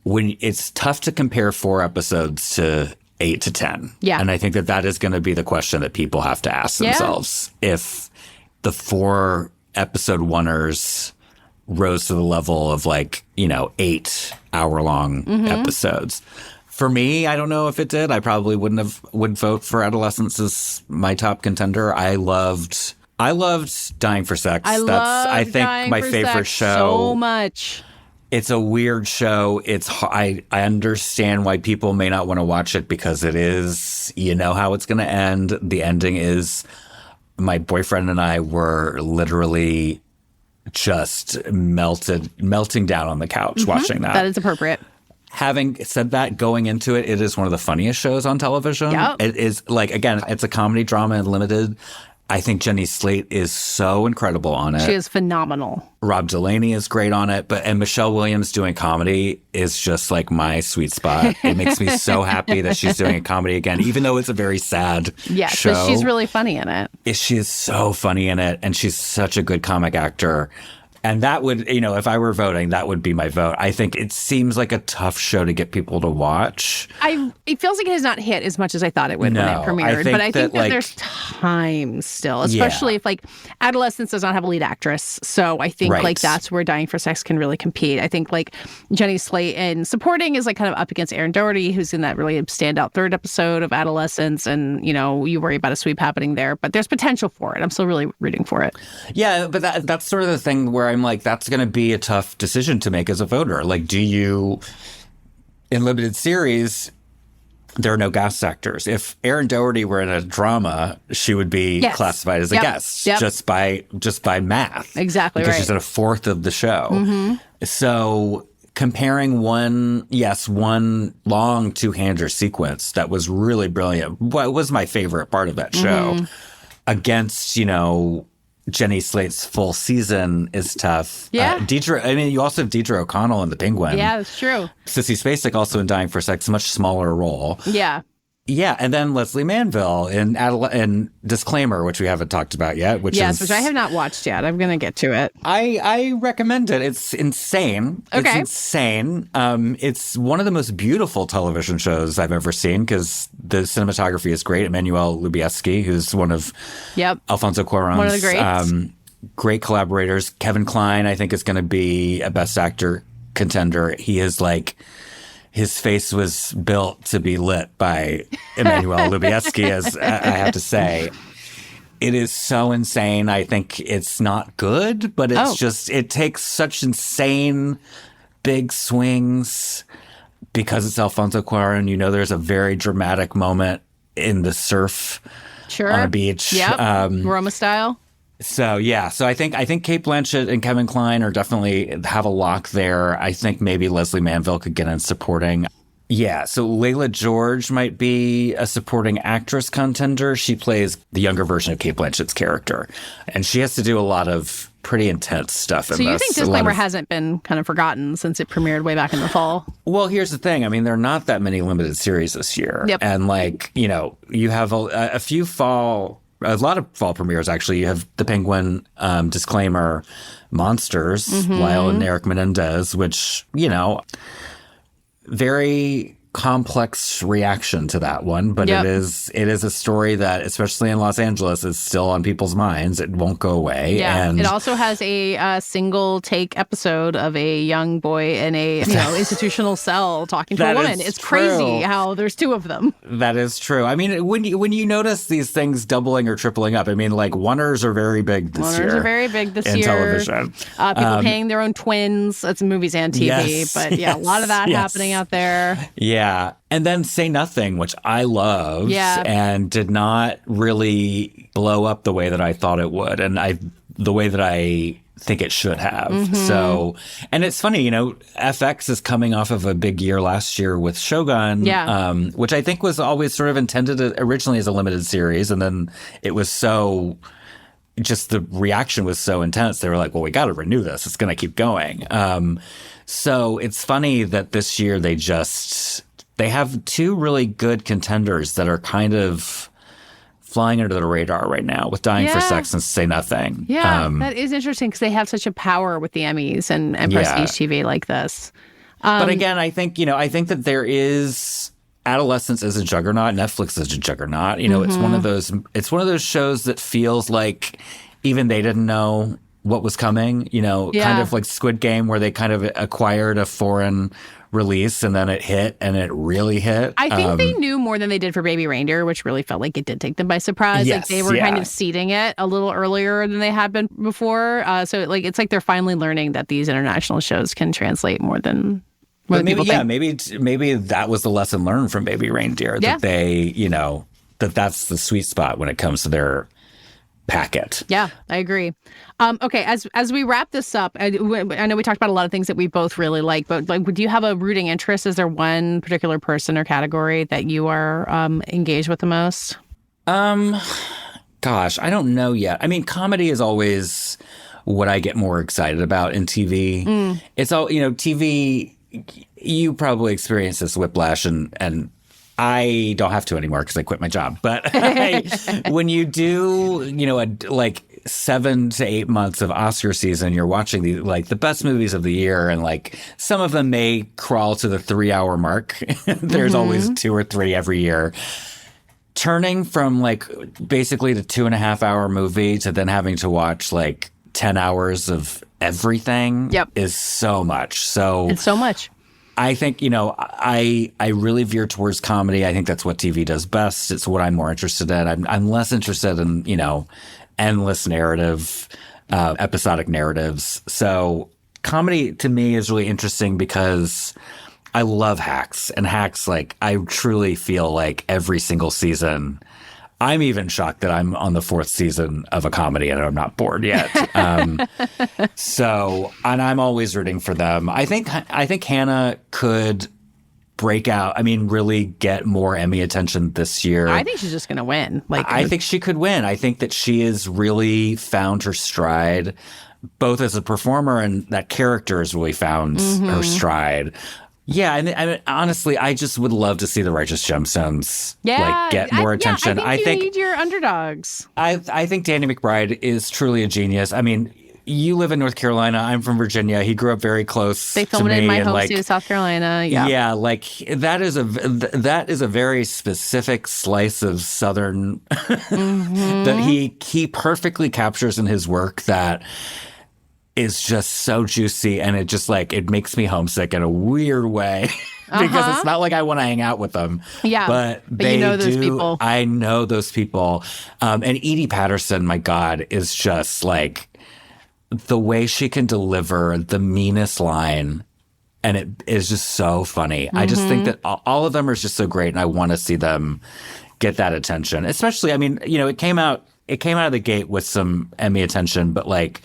when it's tough to compare 4 episodes to 8 to 10. Yeah. And I think that is going to be the question that people have to ask themselves. If the 4 episode oneers rose to the level of 8 hour-long episodes. For me, I don't know if it did. I probably would vote for Adolescence as my top contender. I loved Dying for Sex. I think my favorite show. So much. It's a weird show. I understand why people may not want to watch it because it is, how it's going to end. The ending is my boyfriend and I were literally just melting down on the couch watching that. That is appropriate. Having said that, going into it, it is one of the funniest shows on television. Yep. It is again, it's a comedy drama and limited. I think Jenny Slate is so incredible on it. She is phenomenal. Rob Delaney is great on it, and Michelle Williams doing comedy is just my sweet spot. It makes me so happy that she's doing a comedy again, even though it's a very sad show. But she's really funny in it. She is so funny in it, and she's such a good comic actor. And that would, if I were voting, that would be my vote. I think it seems like a tough show to get people to watch. It feels like it has not hit as much as I thought it would when it premiered. But I think that there's time still, especially if Adolescence does not have a lead actress. So I think that's where Dying for Sex can really compete. I think Jenny Slate in supporting is kind of up against Erin Doherty, who's in that really standout 3rd episode of Adolescence. And, you worry about a sweep happening there. But there's potential for it. I'm still really rooting for it. Yeah, but that's sort of the thing where I'm that's going to be a tough decision to make as a voter. Do you, in limited series, there are no guest actors. If Erin Doherty were in a drama, she would be classified as a guest just by math. Exactly because right. she's at a 4th of the show. So comparing one long 2-hander sequence that was really brilliant, what was my favorite part of that show, against, Jenny Slate's full season is tough. Yeah. You also have Deidre O'Connell in The Penguin. Yeah, that's true. Sissy Spacek also in Dying for Sex, a much smaller role. Yeah. Yeah, and then Leslie Manville in Disclaimer, which we haven't talked about yet. Which I have not watched yet. I'm going to get to it. I recommend it. It's insane. Okay. It's insane. It's one of the most beautiful television shows I've ever seen because the cinematography is great. Emmanuel Lubezki, who's one of Alfonso Cuarón's one of the greats. Great collaborators. Kevin Kline, I think, is going to be a Best Actor contender. He is his face was built to be lit by Emmanuel Lubezki, as I have to say. It is so insane. I think it's not good, but it's just, it takes such insane big swings because it's Alfonso Cuarón. There's a very dramatic moment in the surf on a beach. Yep. Roma style. So yeah, so I think Kate Blanchett and Kevin Kline are definitely have a lock there. I think maybe Leslie Manville could get in supporting. Yeah, so Layla George might be a supporting actress contender. She plays the younger version of Kate Blanchett's character, and she has to do a lot of pretty intense stuff in this. So you this. think Disclaimer hasn't been kind of forgotten since it premiered way back in the fall? Well, here's the thing. I mean, there are not that many limited series this year. Yep. And you have a few a lot of fall premieres, actually. You have The Penguin, Disclaimer, Monsters, Lyle and Eric Menendez, which, very complex reaction to that one, but it is a story that, especially in Los Angeles, is still on people's minds. It won't go away. Yeah, and it also has a single take episode of a young boy in a institutional cell talking to a woman. It's crazy how there's two of them. That is true. I mean, when you notice these things doubling or tripling up, I mean, like Oneers are very big this year. Oneers are very big this in year. Television. People paying their own twins. That's movies and TV, but a lot of that happening out there. Yeah. And then Say Nothing, which I loved and did not really blow up the way that I thought it would. And the way that I think it should have. So, and it's funny, FX is coming off of a big year last year with Shogun, which I think was always sort of intended originally as a limited series. And then it was just the reaction was so intense. They were like, well, we got to renew this. It's going to keep going. So it's funny that this year they have two really good contenders that are kind of flying under the radar right now with Dying for Sex and Say Nothing. Yeah, that is interesting because they have such a power with the Emmys and prestige TV like this. But again, I think that there is adolescence is a juggernaut. Netflix is a juggernaut. It's one of those shows that feels like even they didn't know what was coming, kind of like Squid Game, where they kind of acquired a foreign release and then it hit and it really hit. I think they knew more than they did for Baby Reindeer, which really felt like it did take them by surprise. Yes, like they were kind of seeding it a little earlier than they had been before. So it's like they're finally learning that these international shows can translate more than people think. Maybe that was the lesson learned from Baby Reindeer, that they, that's the sweet spot when it comes to their packet. Yeah, I agree. Okay, as we wrap this up, I know we talked about a lot of things that we both really like, but do you have a rooting interest? Is there one particular person or category that you are engaged with the most? Gosh, I don't know yet. I mean, comedy is always what I get more excited about in TV. It's all, TV, you probably experience this whiplash and I don't have to anymore because I quit my job. But when you do, like 7 to 8 months of Oscar season, you're watching the best movies of the year, and like some of them may crawl to the 3-hour mark. There's always 2 or 3 every year. Turning from like basically the 2.5-hour movie to then having to watch like 10 hours of everything is so much. So it's so much. I think, I really veer towards comedy. I think that's what TV does best. It's what I'm more interested in. I'm less interested in, endless narrative, episodic narratives. So comedy to me is really interesting because I love Hacks. And Hacks, like, I truly feel like every single season, I'm even shocked that I'm on the 4th season of a comedy and I'm not bored yet. And I'm always rooting for them. I think Hannah could break out. I mean, really get more Emmy attention this year. I think she's just going to win. I think she could win. I think that she has really found her stride, both as a performer and that character has really found her stride. Yeah, and I mean, honestly, I just would love to see the Righteous Gemstones get more attention. I think you need your underdogs. I think Danny McBride is truly a genius. I mean, you live in North Carolina. I'm from Virginia. He grew up very close to me. They filmed it in my home state of South Carolina. Yeah. Yeah, like that is a very specific slice of Southern that he perfectly captures in his work that is just so juicy, and it just it makes me homesick in a weird way because it's not like I want to hang out with them. Yeah, but they those people. I know those people. And Edie Patterson, my God, is just like the way she can deliver the meanest line, and it is just so funny. I just think that all of them are just so great, and I want to see them get that attention. Especially, I mean, it came out it came out of the gate with some Emmy attention, but like,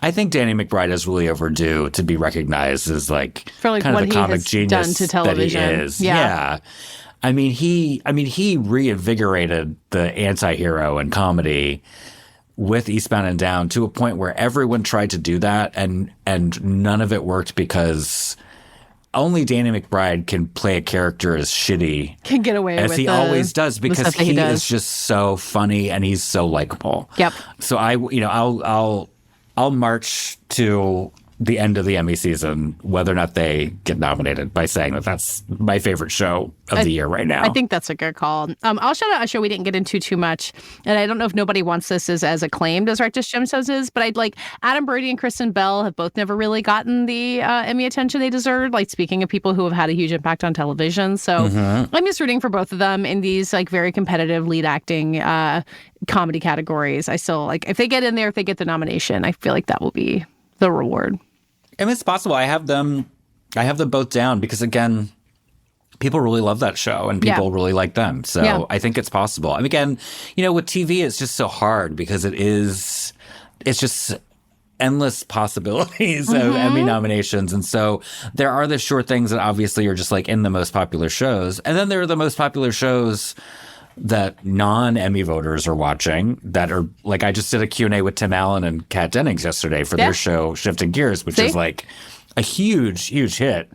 I think Danny McBride is really overdue to be recognized as like, for like kind what of the he comic has genius done to television. that he is. Yeah. I mean, he reinvigorated the anti-hero in comedy with Eastbound and Down to a point where everyone tried to do that, and none of it worked because only Danny McBride can play a character as shitty, Can get away as with he always does, because stuff that he he does. is just so funny and he's so likable. Yep. So I'll march to the end of the Emmy season, whether or not they get nominated, by saying that that's my favorite show of the year right now. I think that's a good call. I'll shout out a show we didn't get into too much, and I don't know if Nobody Wants This is as acclaimed as Rectus Gemstones is, but I'd like Adam Brody and Kristen Bell have both never really gotten the Emmy attention they deserve. Like, speaking of people who have had a huge impact on television, so I'm just rooting for both of them in these like very competitive lead acting comedy categories. I still like, if they get in there, if they get the nomination, I feel like that will be the reward. And it's possible. I have them both down because, again, people really love that show and people really like them. So I think it's possible. I mean, again, with TV, it's just so hard because it's just endless possibilities of Emmy nominations. And so there are the sure things that obviously are just like in the most popular shows. And then there are the most popular shows that non-Emmy voters are watching that are like, I just did a Q&A with Tim Allen and Kat Dennings yesterday for their show Shifting Gears, which is like a huge, huge hit.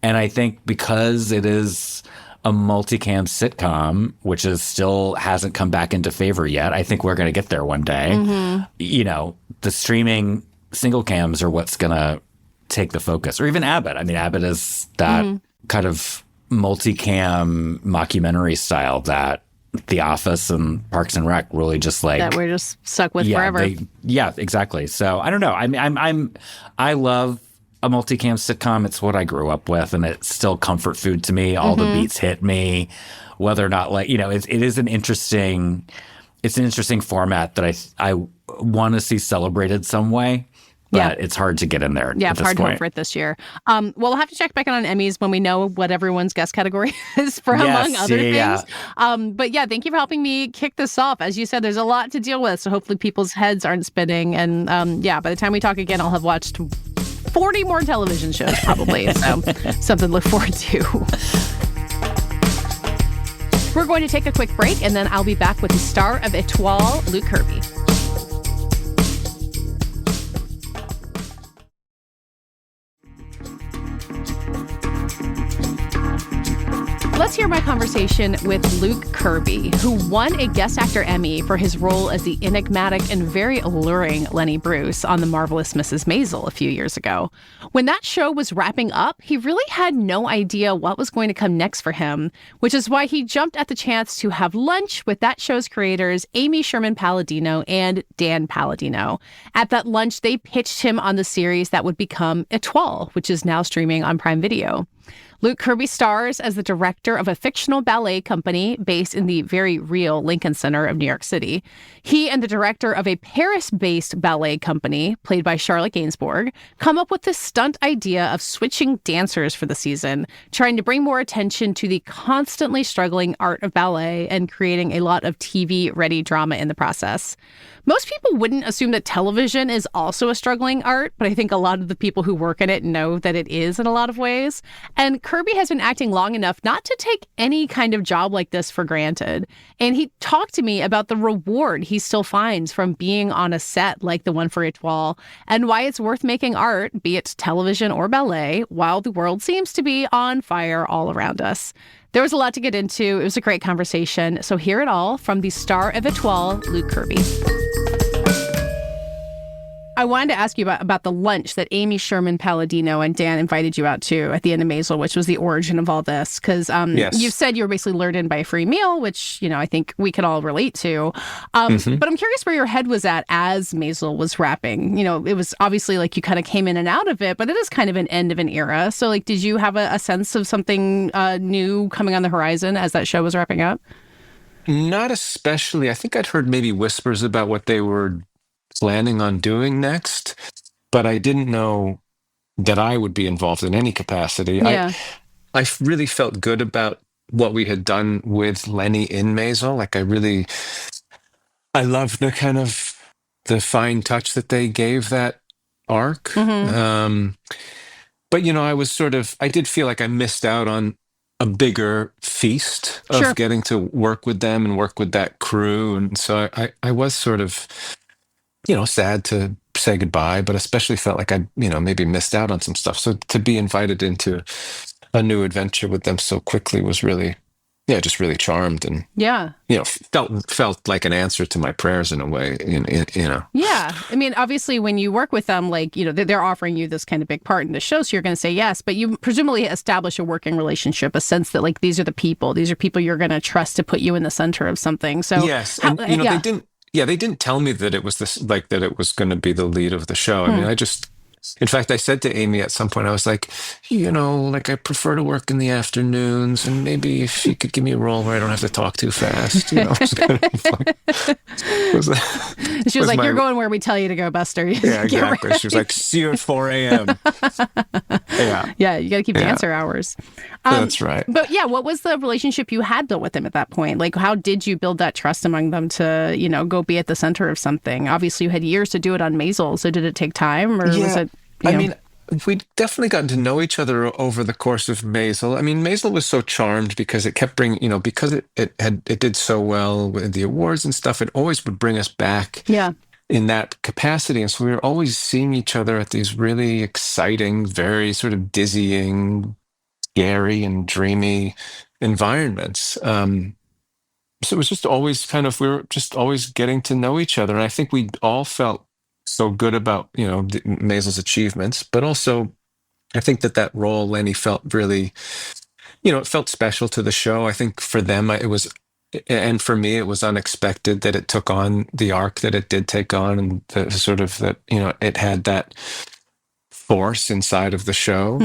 And I think because it is a multicam sitcom, which is still hasn't come back into favor yet, I think we're going to get there one day. The streaming single cams are what's going to take the focus, or even Abbott. I mean, Abbott is that kind of multicam mockumentary style that The Office and Parks and Rec really just like that we're just stuck with forever. Exactly. So I don't know. I love a multicam sitcom. It's what I grew up with, and it's still comfort food to me. All the beats hit me, whether or not it is an interesting format that I want to see celebrated some way. But it's hard to get in there. Yeah, at this hard point. to hope for it this year. Well, we'll have to check back in on Emmys when we know what everyone's guest category is for, among other things. But yeah, thank you for helping me kick this off. As you said, there's a lot to deal with, so hopefully people's heads aren't spinning. And by the time we talk again, I'll have watched 40 more television shows probably. So something to look forward to. We're going to take a quick break, and then I'll be back with the star of Etoile, Luke Kirby. Let's hear my conversation with Luke Kirby, who won a Guest Actor Emmy for his role as the enigmatic and very alluring Lenny Bruce on The Marvelous Mrs. Maisel a few years ago. When that show was wrapping up, he really had no idea what was going to come next for him, which is why he jumped at the chance to have lunch with that show's creators, Amy Sherman-Palladino and Dan Palladino. At that lunch, they pitched him on the series that would become Etoile, which is now streaming on Prime Video. Luke Kirby stars as the director of a fictional ballet company based in the very real Lincoln Center of New York City. He and the director of a Paris-based ballet company, played by Charlotte Gainsbourg, come up with this stunt idea of switching dancers for the season, trying to bring more attention to the constantly struggling art of ballet and creating a lot of TV-ready drama in the process. Most people wouldn't assume that television is also a struggling art, but I think a lot of the people who work in it know that it is in a lot of ways. And Kirby has been acting long enough not to take any kind of job like this for granted. And he talked to me about the reward he still finds from being on a set like the one for Etoile, and why it's worth making art, be it television or ballet, while the world seems to be on fire all around us. There was a lot to get into. It was a great conversation. So hear it all from the star of Etoile, Luke Kirby. I wanted to ask you about the lunch that Amy Sherman-Palladino and Dan invited you out to at the end of Maisel, which was the origin of all this. Because you said you were basically lured in by a free meal, which, I think we could all relate to. But I'm curious where your head was at as Maisel was wrapping. It was obviously like you kind of came in and out of it, but it is kind of an end of an era. So like, did you have a sense of something new coming on the horizon as that show was wrapping up? Not especially. I think I'd heard maybe whispers about what they were planning on doing next, but I didn't know that I would be involved in any capacity. Yeah. I really felt good about what we had done with Lenny in Maisel. Like I love the kind of the fine touch that they gave that arc. Mm-hmm. But I did feel like I missed out on a bigger feast Sure. of getting to work with them and work with that crew. And so I was sort of, sad to say goodbye, but especially felt like I, maybe missed out on some stuff. So to be invited into a new adventure with them so quickly was really, just really charmed and, Yeah. felt like an answer to my prayers in a way, Yeah. I mean, obviously, when you work with them, like, they're offering you this kind of big part in the show, so you're going to say yes, but you presumably establish a working relationship, a sense that, like, these are people you're going to trust to put you in the center of something. So, yes. And, they didn't tell me that it was this, like, that it was going to be the lead of the show. I mean, in fact, I said to Amy at some point, I was like, like I prefer to work in the afternoons, and maybe if you could give me a role where I don't have to talk too fast, She was like, "You're going where we tell you to go, Buster." Yeah, exactly. She was like, "See you at 4 a.m." Yeah. Yeah, you got to keep dancer hours. That's right. But yeah, what was the relationship you had built with them at that point? Like, how did you build that trust among them to, go be at the center of something? Obviously, you had years to do it on Maisel, so did it take time, or was it? I mean, we'd definitely gotten to know each other over the course of Maisel. I mean, Maisel was so charmed because it kept bringing, because it did so well with the awards and stuff. It always would bring us back. Yeah. In that capacity. And so we were always seeing each other at these really exciting, very sort of dizzying, scary and dreamy environments. So it was just always we were just always getting to know each other. And I think we all felt so good about, Maisel's achievements, but also I think that role, Lenny, felt really, it felt special to the show. I think for them, it was, and for me, it was unexpected that it took on the arc that it did take on, and the sort of that, it had that force inside of the show.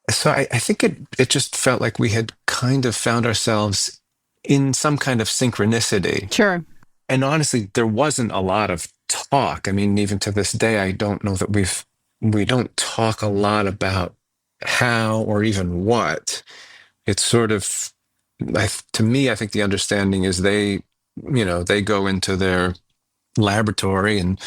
So I think it just felt like we had kind of found ourselves in some kind of synchronicity. Sure. And honestly, there wasn't a lot of talk. I mean, even to this day, I don't know that we don't talk a lot about how or even what. It's sort of, to me, I think the understanding is they go into their laboratory and,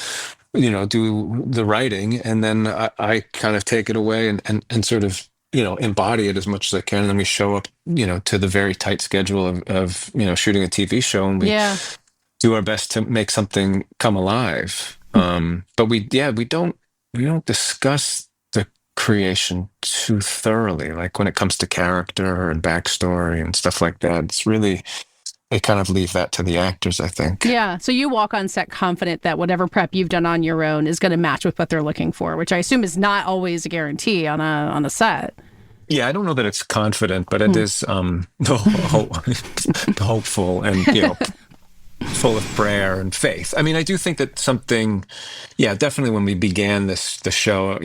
do the writing, and then I kind of take it away and sort of, embody it as much as I can. And then we show up, to the very tight schedule of shooting a TV show, and we do our best to make something come alive. But we don't discuss the creation too thoroughly. Like when it comes to character and backstory and stuff like that, it's really, they kind of leave that to the actors, I think. Yeah. So you walk on set confident that whatever prep you've done on your own is going to match with what they're looking for, which I assume is not always a guarantee on a set. Yeah, I don't know that it's confident, but it is hopeful and full of prayer and faith. I mean, I do think that something, definitely when we began the show,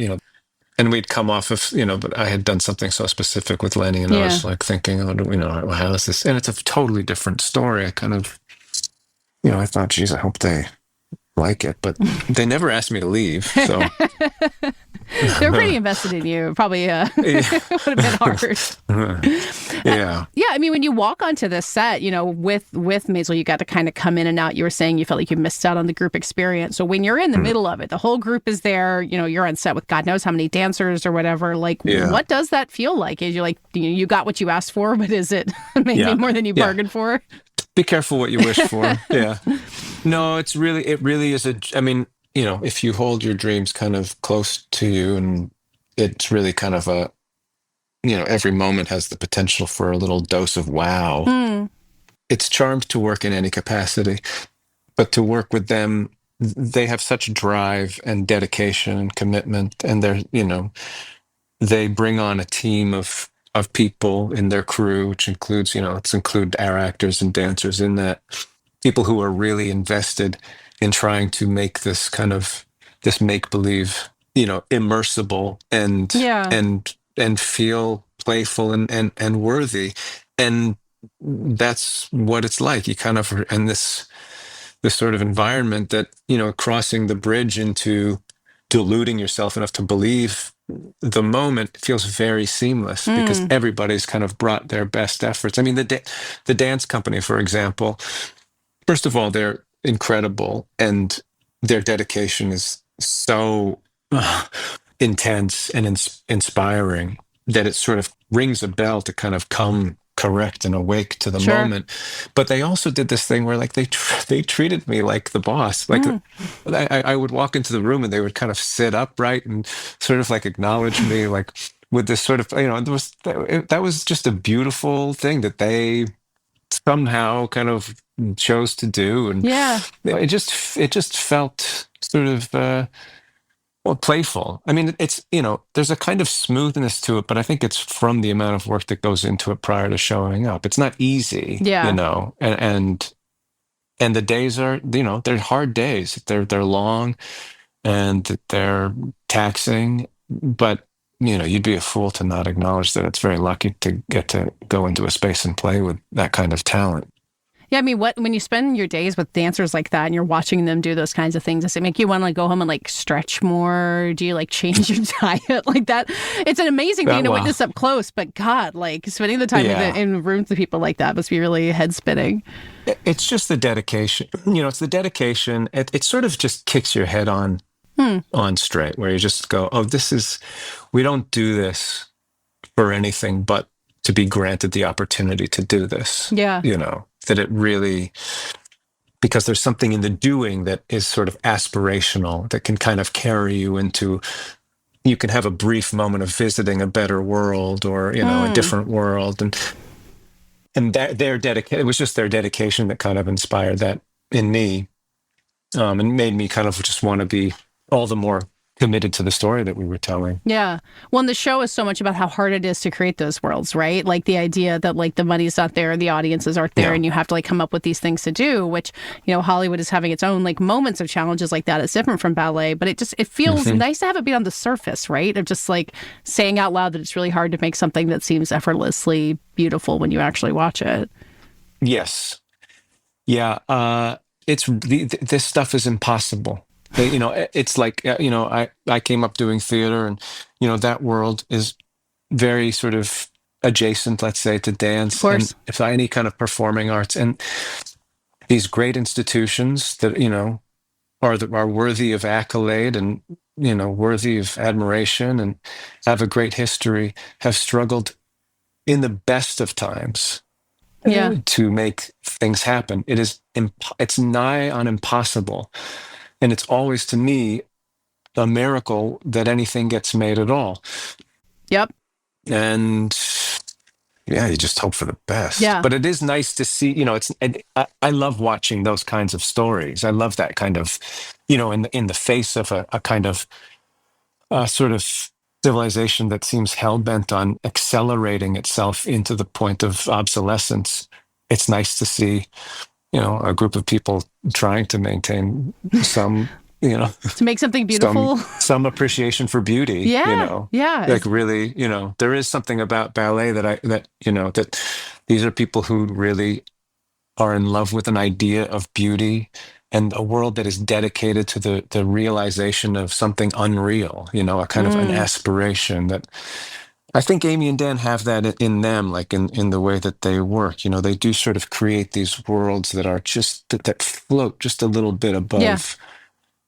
and we'd come off of, but I had done something so specific with Lenny, and I was like thinking, how is this? And it's a totally different story. I kind of, I thought, geez, I hope they like it, but they never asked me to leave. So they're pretty invested in you. Probably it would have been hard. Yeah. Yeah. I mean, when you walk onto this set, with Maisel, you got to kind of come in and out. You were saying you felt like you missed out on the group experience. So when you're in the middle of it, the whole group is there, you're on set with God knows how many dancers or whatever. Like, what does that feel like? Is you like, you got what you asked for, but is it maybe more than you bargained for? Be careful what you wish for. Yeah. No, it really is if you hold your dreams kind of close to you, and it's really kind of a, every moment has the potential for a little dose of wow. It's charmed to work in any capacity, but to work with them, they have such drive and dedication and commitment, and they bring on a team of people in their crew, which includes, include our actors and dancers in that, people who are really invested in trying to make this kind of this make-believe, immersible and feel playful and worthy. And that's what it's like. You kind of, in this sort of environment that, crossing the bridge into deluding yourself enough to believe the moment feels very seamless because everybody's kind of brought their best efforts. I mean, the dance company, for example, first of all, they're incredible, and their dedication is so intense and inspiring that it sort of rings a bell to kind of come correct and awake to the Sure. moment. But they also did this thing where like they treated me like the boss. Like I would walk into the room and they would kind of sit upright and sort of like acknowledge me like with this sort of, that was just a beautiful thing that they somehow kind of chose to do. And Yeah. it just felt sort of well, playful. I mean, it's, there's a kind of smoothness to it, but I think it's from the amount of work that goes into it prior to showing up. It's not easy, Yeah. And the days are, they're hard days. They're long and they're taxing, but you'd be a fool to not acknowledge that it's very lucky to get to go into a space and play with that kind of talent. Yeah, I mean, when you spend your days with dancers like that and you're watching them do those kinds of things, does it make you want to like go home and like stretch more? Do you like change your diet like that? It's an amazing thing to witness up close, but God, like spending the time in rooms with people like that must be really head spinning. It's just the dedication. It's the dedication. It sort of just kicks your head on straight, where you just go, oh, we don't do this for anything but to be granted the opportunity to do this. Yeah. That it really, because there's something in the doing that is sort of aspirational, that can kind of carry you into, you can have a brief moment of visiting a better world or, a different world. And that it was just their dedication that kind of inspired that in me, and made me kind of just want to be all the more committed to the story that we were telling. Yeah. Well, and the show is so much about how hard it is to create those worlds, right? Like the idea that like the money's not there, the audiences aren't there, and you have to like come up with these things to do, which, Hollywood is having its own like moments of challenges like that. It's different from ballet, but it feels nice to have it be on the surface, right? Of just like saying out loud that it's really hard to make something that seems effortlessly beautiful when you actually watch it. Yes. Yeah. This stuff is impossible. It's like, I came up doing theater, and, that world is very sort of adjacent, let's say, to dance. Of course. And if any kind of performing arts, and these great institutions that, are worthy of accolade and, worthy of admiration and have a great history, have struggled in the best of times to make things happen. It's nigh on impossible. And it's always, to me, a miracle that anything gets made at all. Yep. And you just hope for the best. Yeah. But it is nice to see, I love watching those kinds of stories. I love that kind of, in the face of a kind of sort of civilization that seems hell-bent on accelerating itself into the point of obsolescence. It's nice to see a group of people trying to maintain some, to make something beautiful, some appreciation for beauty. Yeah. Like really, there is something about ballet that these are people who really are in love with an idea of beauty and a world that is dedicated to the realization of something unreal, a kind of an aspiration that I think Amy and Dan have that in them, like in the way that they work. They do sort of create these worlds that are just that float just a little bit above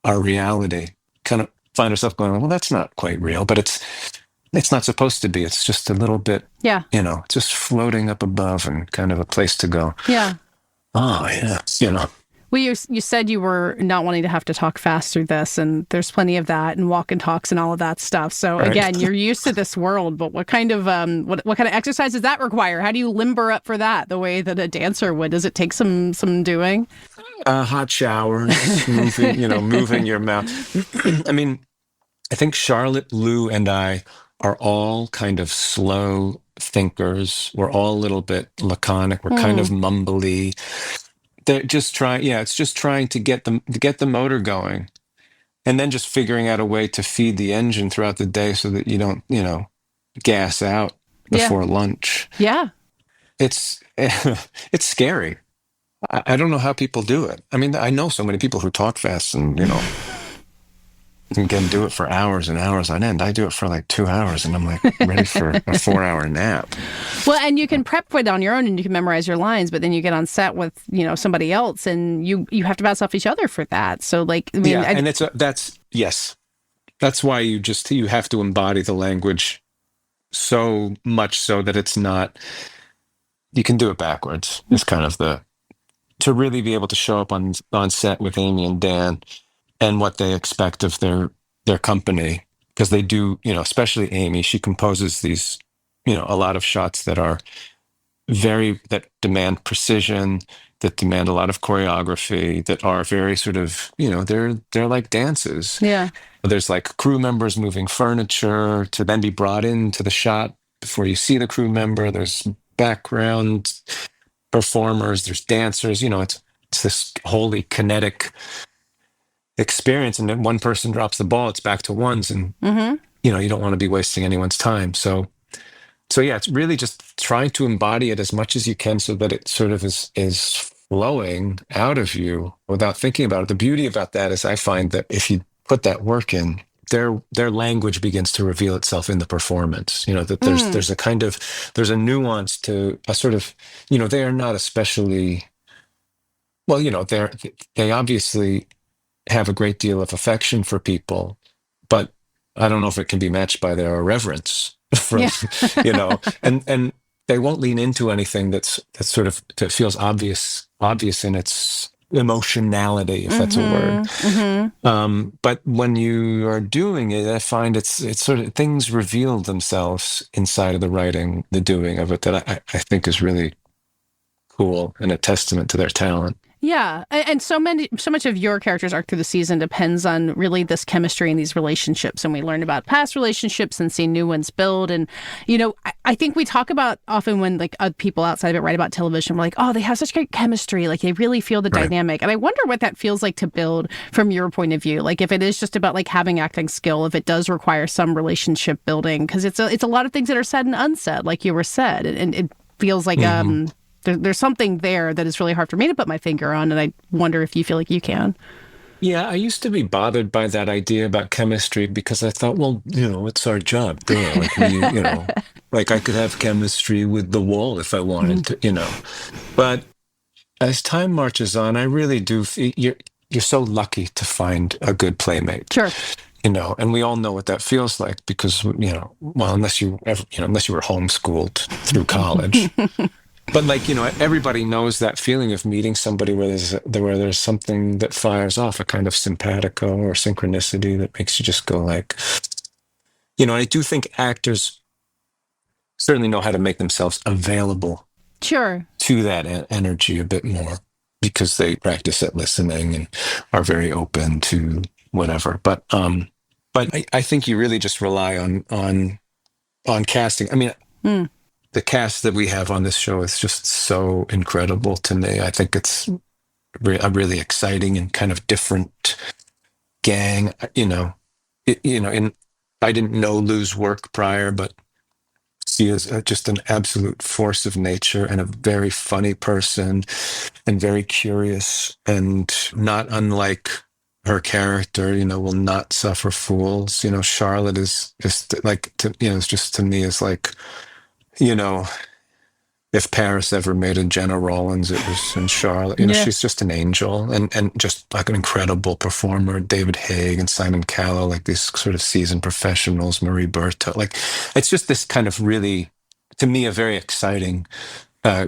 our reality. Kind of find ourselves going, well, that's not quite real, but it's not supposed to be. It's just a little bit, just floating up above and kind of a place to go. Yeah. Oh yeah, Well, you said you were not wanting to have to talk fast through this, and there's plenty of that, and walk and talks and all of that stuff. So again, you're used to this world, but what kind of what kind of exercise does that require? How do you limber up for that the way that a dancer would? Does it take some doing? Hot showers, moving your mouth. I mean, I think Charlotte, Lou, and I are all kind of slow thinkers. We're all a little bit laconic. We're kind of mumbly. They're just trying. Yeah, it's just trying to get the motor going, and then just figuring out a way to feed the engine throughout the day so that you don't, gas out before lunch. Yeah, it's scary. I don't know how people do it. I mean, I know so many people who talk fast and can do it for hours and hours on end. I do it for like 2 hours, and I'm like ready for a 4-hour nap. Well, and you can prep for it on your own and you can memorize your lines, but then you get on set with, somebody else and you have to bounce off each other for that. So like, I mean, and yes. That's why you have to embody the language so much so that it's not, you can do it backwards. It's kind of to really be able to show up on set with Amy and Dan and what they expect of their company, because they do, especially Amy, she composes these, a lot of shots that are that demand precision, that demand a lot of choreography, that are very sort of, they're like dances. Yeah. There's like crew members moving furniture to then be brought into the shot before you see the crew member. There's background performers, there's dancers, it's this wholly kinetic experience. And then one person drops the ball, it's back to ones. And, you don't want to be wasting anyone's time. So yeah, it's really just trying to embody it as much as you can so that it sort of is flowing out of you without thinking about it. The beauty about that is I find that if you put that work in, their language begins to reveal itself in the performance. That there's a nuance to a sort of, they are not especially, well, they obviously have a great deal of affection for people, but I don't know if it can be matched by their irreverence from, and they won't lean into anything that feels obvious in its emotionality, if that's a word. But when you are doing it, I find it's sort of things reveal themselves inside of the writing, the doing of it, that I think is really cool and a testament to their talent. Yeah. And so much of your character's arc through the season depends on really this chemistry and these relationships. And we learn about past relationships and see new ones build. And, I think we talk about often when like people outside of it write about television, we're like, oh, they have such great chemistry. Like they really feel the dynamic. And I wonder what that feels like to build from your point of view. Like if it is just about like having acting skill, if it does require some relationship building, because it's a lot of things that are said and unsaid, like you were said. And it feels like, there's something there that is really hard for me to put my finger on, and I wonder if you feel like you can. Yeah, I used to be bothered by that idea about chemistry because I thought, well, it's our job. Like like I could have chemistry with the wall if I wanted to, But as time marches on, I really do. You're so lucky to find a good playmate. Sure. And we all know what that feels like because, well, unless you were homeschooled through college. But everybody knows that feeling of meeting somebody where there's something that fires off, a kind of simpatico or synchronicity that makes you just go like, I do think actors certainly know how to make themselves available to that energy a bit more because they practice at listening and are very open to whatever. But I think you really just rely on casting. I mean, the cast that we have on this show is just so incredible to me. I think it's a really exciting and kind of different gang. And I didn't know Lou's work prior, but she is just an absolute force of nature and a very funny person and very curious and not unlike her character, will not suffer fools. Charlotte is just like, to me is like, if Paris ever made a Jenna Rollins, it was in Charlotte. She's just an angel and just like an incredible performer. David Haig and Simon Callow, like these sort of seasoned professionals, Marie Berto. Like it's just this kind of really, to me, a very exciting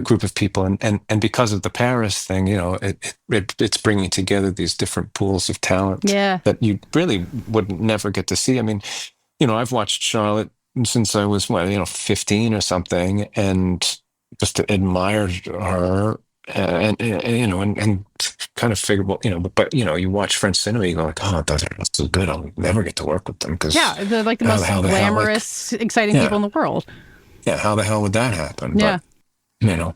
group of people. And because of the Paris thing, it's bringing together these different pools of talent that you really would never get to see. I mean, I've watched Charlotte since I was 15 or something, and just admired her, and kind of figured, well, but you watch French cinema, you go like, oh, those are not so good. I'll never get to work with them because they're like the most glamorous, exciting people in the world. Yeah, how the hell would that happen? Yeah, but,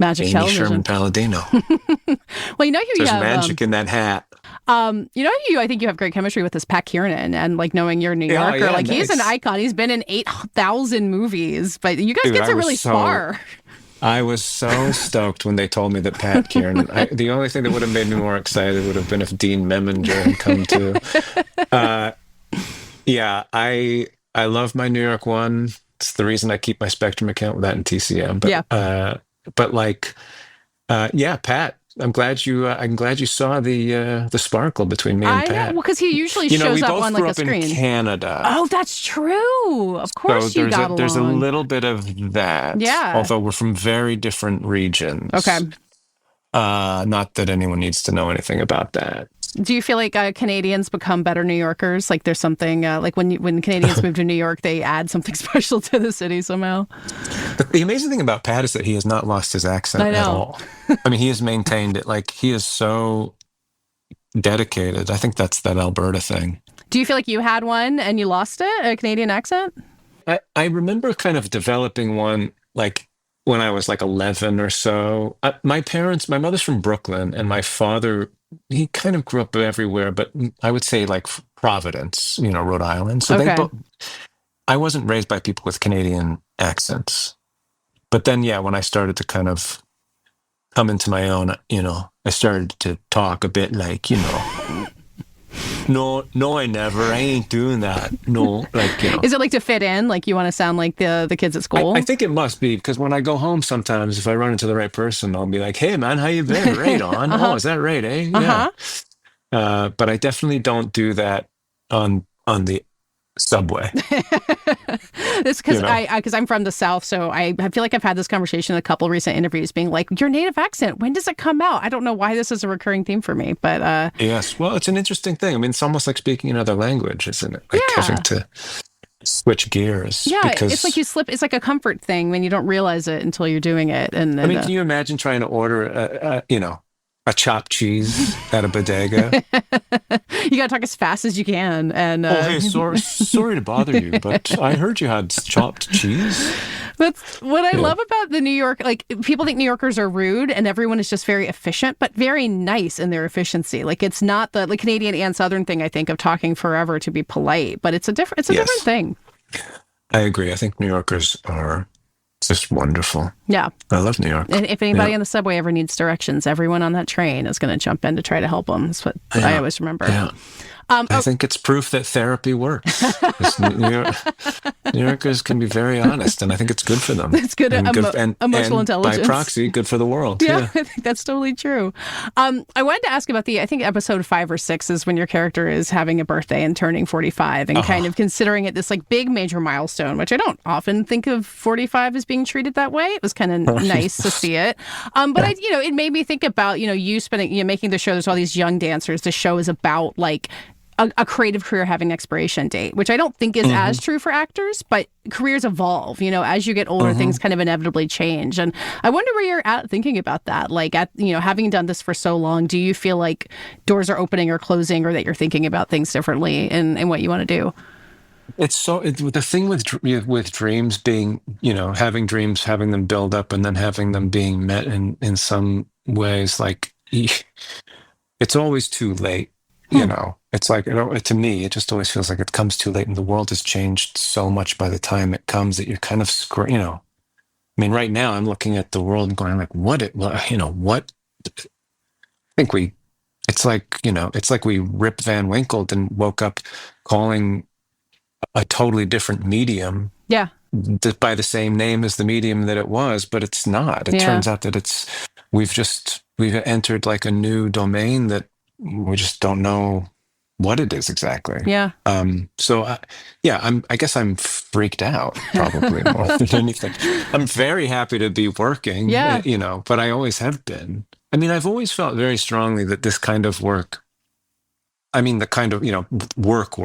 magic Amy television. Sherman-Palladino. Well, you there's have magic in that hat. I think you have great chemistry with this Pat Kiernan, and like knowing you're a New Yorker, he's an icon. He's been in 8,000 movies, but you guys get to really spar. I was so stoked when they told me that Pat Kiernan. The only thing that would have made me more excited would have been if Dean Meminger had come to. I love my New York One. It's the reason I keep my Spectrum account with that in TCM. But, Yeah. but like, yeah, Pat, I'm glad you saw the sparkle between me and I know, Pat. well, because he usually You know, shows we up both on grew like a up in screen. Canada. Oh, that's true. Of course So you got there's a along. little bit of that. Yeah. Although we're from very different regions. Okay. Not that anyone needs to know anything about that. Do you feel like Canadians become better New Yorkers? Like there's something like when Canadians move to New York, they add something special to the city somehow. The amazing thing about Pat is that he has not lost his accent at all. I mean, he has maintained it. Like, he is so dedicated. I think that's that Alberta thing. Do you feel like you had one and you lost it, a Canadian accent? I remember kind of developing one, like, when I was like 11 or so. My mother's from Brooklyn, and my father, he kind of grew up everywhere, but I would say like Providence, Rhode Island. So Okay. I wasn't raised by people with Canadian accents. But then, yeah, when I started to kind of come into my own, I started to talk a bit like, no, I never. I ain't doing that. No, like, Is it like to fit in? Like you want to sound like the kids at school? I think it must be, because when I go home sometimes, if I run into the right person, I'll be like, hey, man, how you been? Right on. Oh, is that right, eh? Yeah. But I definitely don't do that on the subway. It's because I'm from the South, so I feel like I've had this conversation in a couple recent interviews, being like, your native accent, when does it come out? I don't know why this is a recurring theme for me, but yes, well, it's an interesting thing. I mean, it's almost like speaking another language, isn't it? Like having to switch gears. Yeah, because it's like you slip. It's like a comfort thing when you don't realize it until you're doing it. And I mean, can you imagine trying to order a chopped cheese at a bodega? You got to talk as fast as you can. And hey, sorry to bother you, but I heard you had chopped cheese. That's what I love about the New York. Like, people think New Yorkers are rude, and everyone is just very efficient, but very nice in their efficiency. Like, it's not the Canadian and Southern thing, I think, of talking forever to be polite, but it's a different thing. I agree. I think New Yorkers are just wonderful. Yeah. I love New York. And if anybody on the subway ever needs directions, everyone on that train is going to jump in to try to help them. That's what I always remember. Yeah. I think it's proof that therapy works. New Yorkers can be very honest, and I think it's good for them. It's good, emotional intelligence. By proxy, good for the world. Yeah, I think that's totally true. I wanted to ask about I think episode 5 or 6 is when your character is having a birthday and turning 45 and kind of considering it this like big major milestone, which I don't often think of 45 as being treated that way. It was kind of nice to see it. But it made me think about, you spending, making the show. There's all these young dancers. The show is about like a creative career having an expiration date, which I don't think is as true for actors, but careers evolve, as you get older, things kind of inevitably change. And I wonder where you're at thinking about that. Like, having done this for so long, do you feel like doors are opening or closing, or that you're thinking about things differently in what you want to do? The thing with dreams being, having dreams, having them build up and then having them being met in some ways, like, it's always too late. It's like, to me, it just always feels like it comes too late, and the world has changed so much by the time it comes that you're kind of, I mean, right now I'm looking at the world and going like, what, I think it's like we Rip Van Winkled and woke up calling a totally different medium. Yeah. By the same name as the medium that it was, but it's not. It turns out that we've entered like a new domain that we just don't know what it is exactly. Yeah. I guess I'm freaked out probably more than anything. I'm very happy to be working, but I always have been. I mean, I've always felt very strongly that this kind of work, I mean, the kind of, work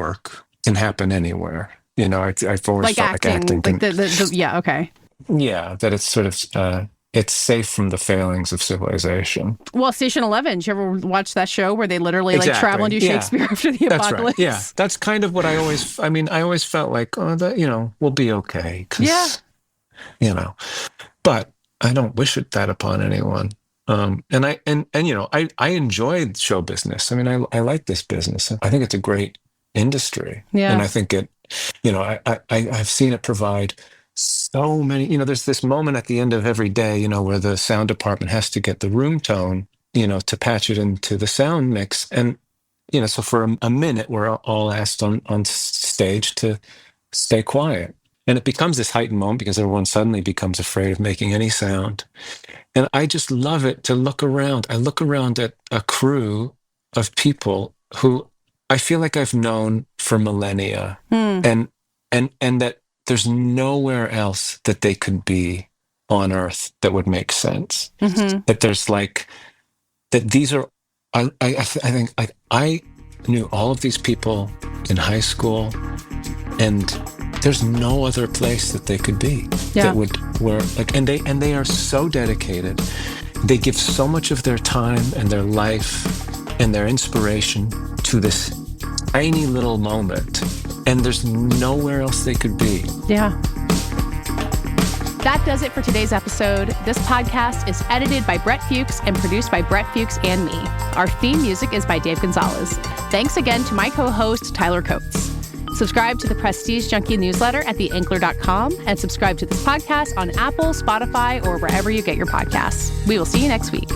can happen anywhere. I've always felt like acting. Okay. Yeah, that it's sort of, it's safe from the failings of civilization. Well, Station 11, did you ever watch that show where they literally travel and do Shakespeare after the apocalypse? Right. Yeah, that's kind of what I always felt like, we'll be okay. But I don't wish that upon anyone. I enjoy show business. I mean, I like this business. I think it's a great industry. Yeah. And I think I've seen it provide so many, there's this moment at the end of every day, where the sound department has to get the room tone, to patch it into the sound mix. And, so for a minute, we're all asked on stage to stay quiet. And it becomes this heightened moment because everyone suddenly becomes afraid of making any sound. And I just love it to look around. I look around at a crew of people who I feel like I've known for millennia, and that there's nowhere else that they could be on Earth that would make sense. That there's like that these are. I think I knew all of these people in high school, and there's no other place that they could be that would where like and they are so dedicated. They give so much of their time and their life and their inspiration to this tiny little moment, and there's nowhere else they could be. Yeah. That does it for today's episode. This podcast is edited by Brett Fuchs and produced by Brett Fuchs and me. Our theme music is by Dave Gonzalez. Thanks again to my co-host, Tyler Coates. Subscribe to the Prestige Junkie newsletter at theankler.com and subscribe to this podcast on Apple, Spotify, or wherever you get your podcasts. We will see you next week.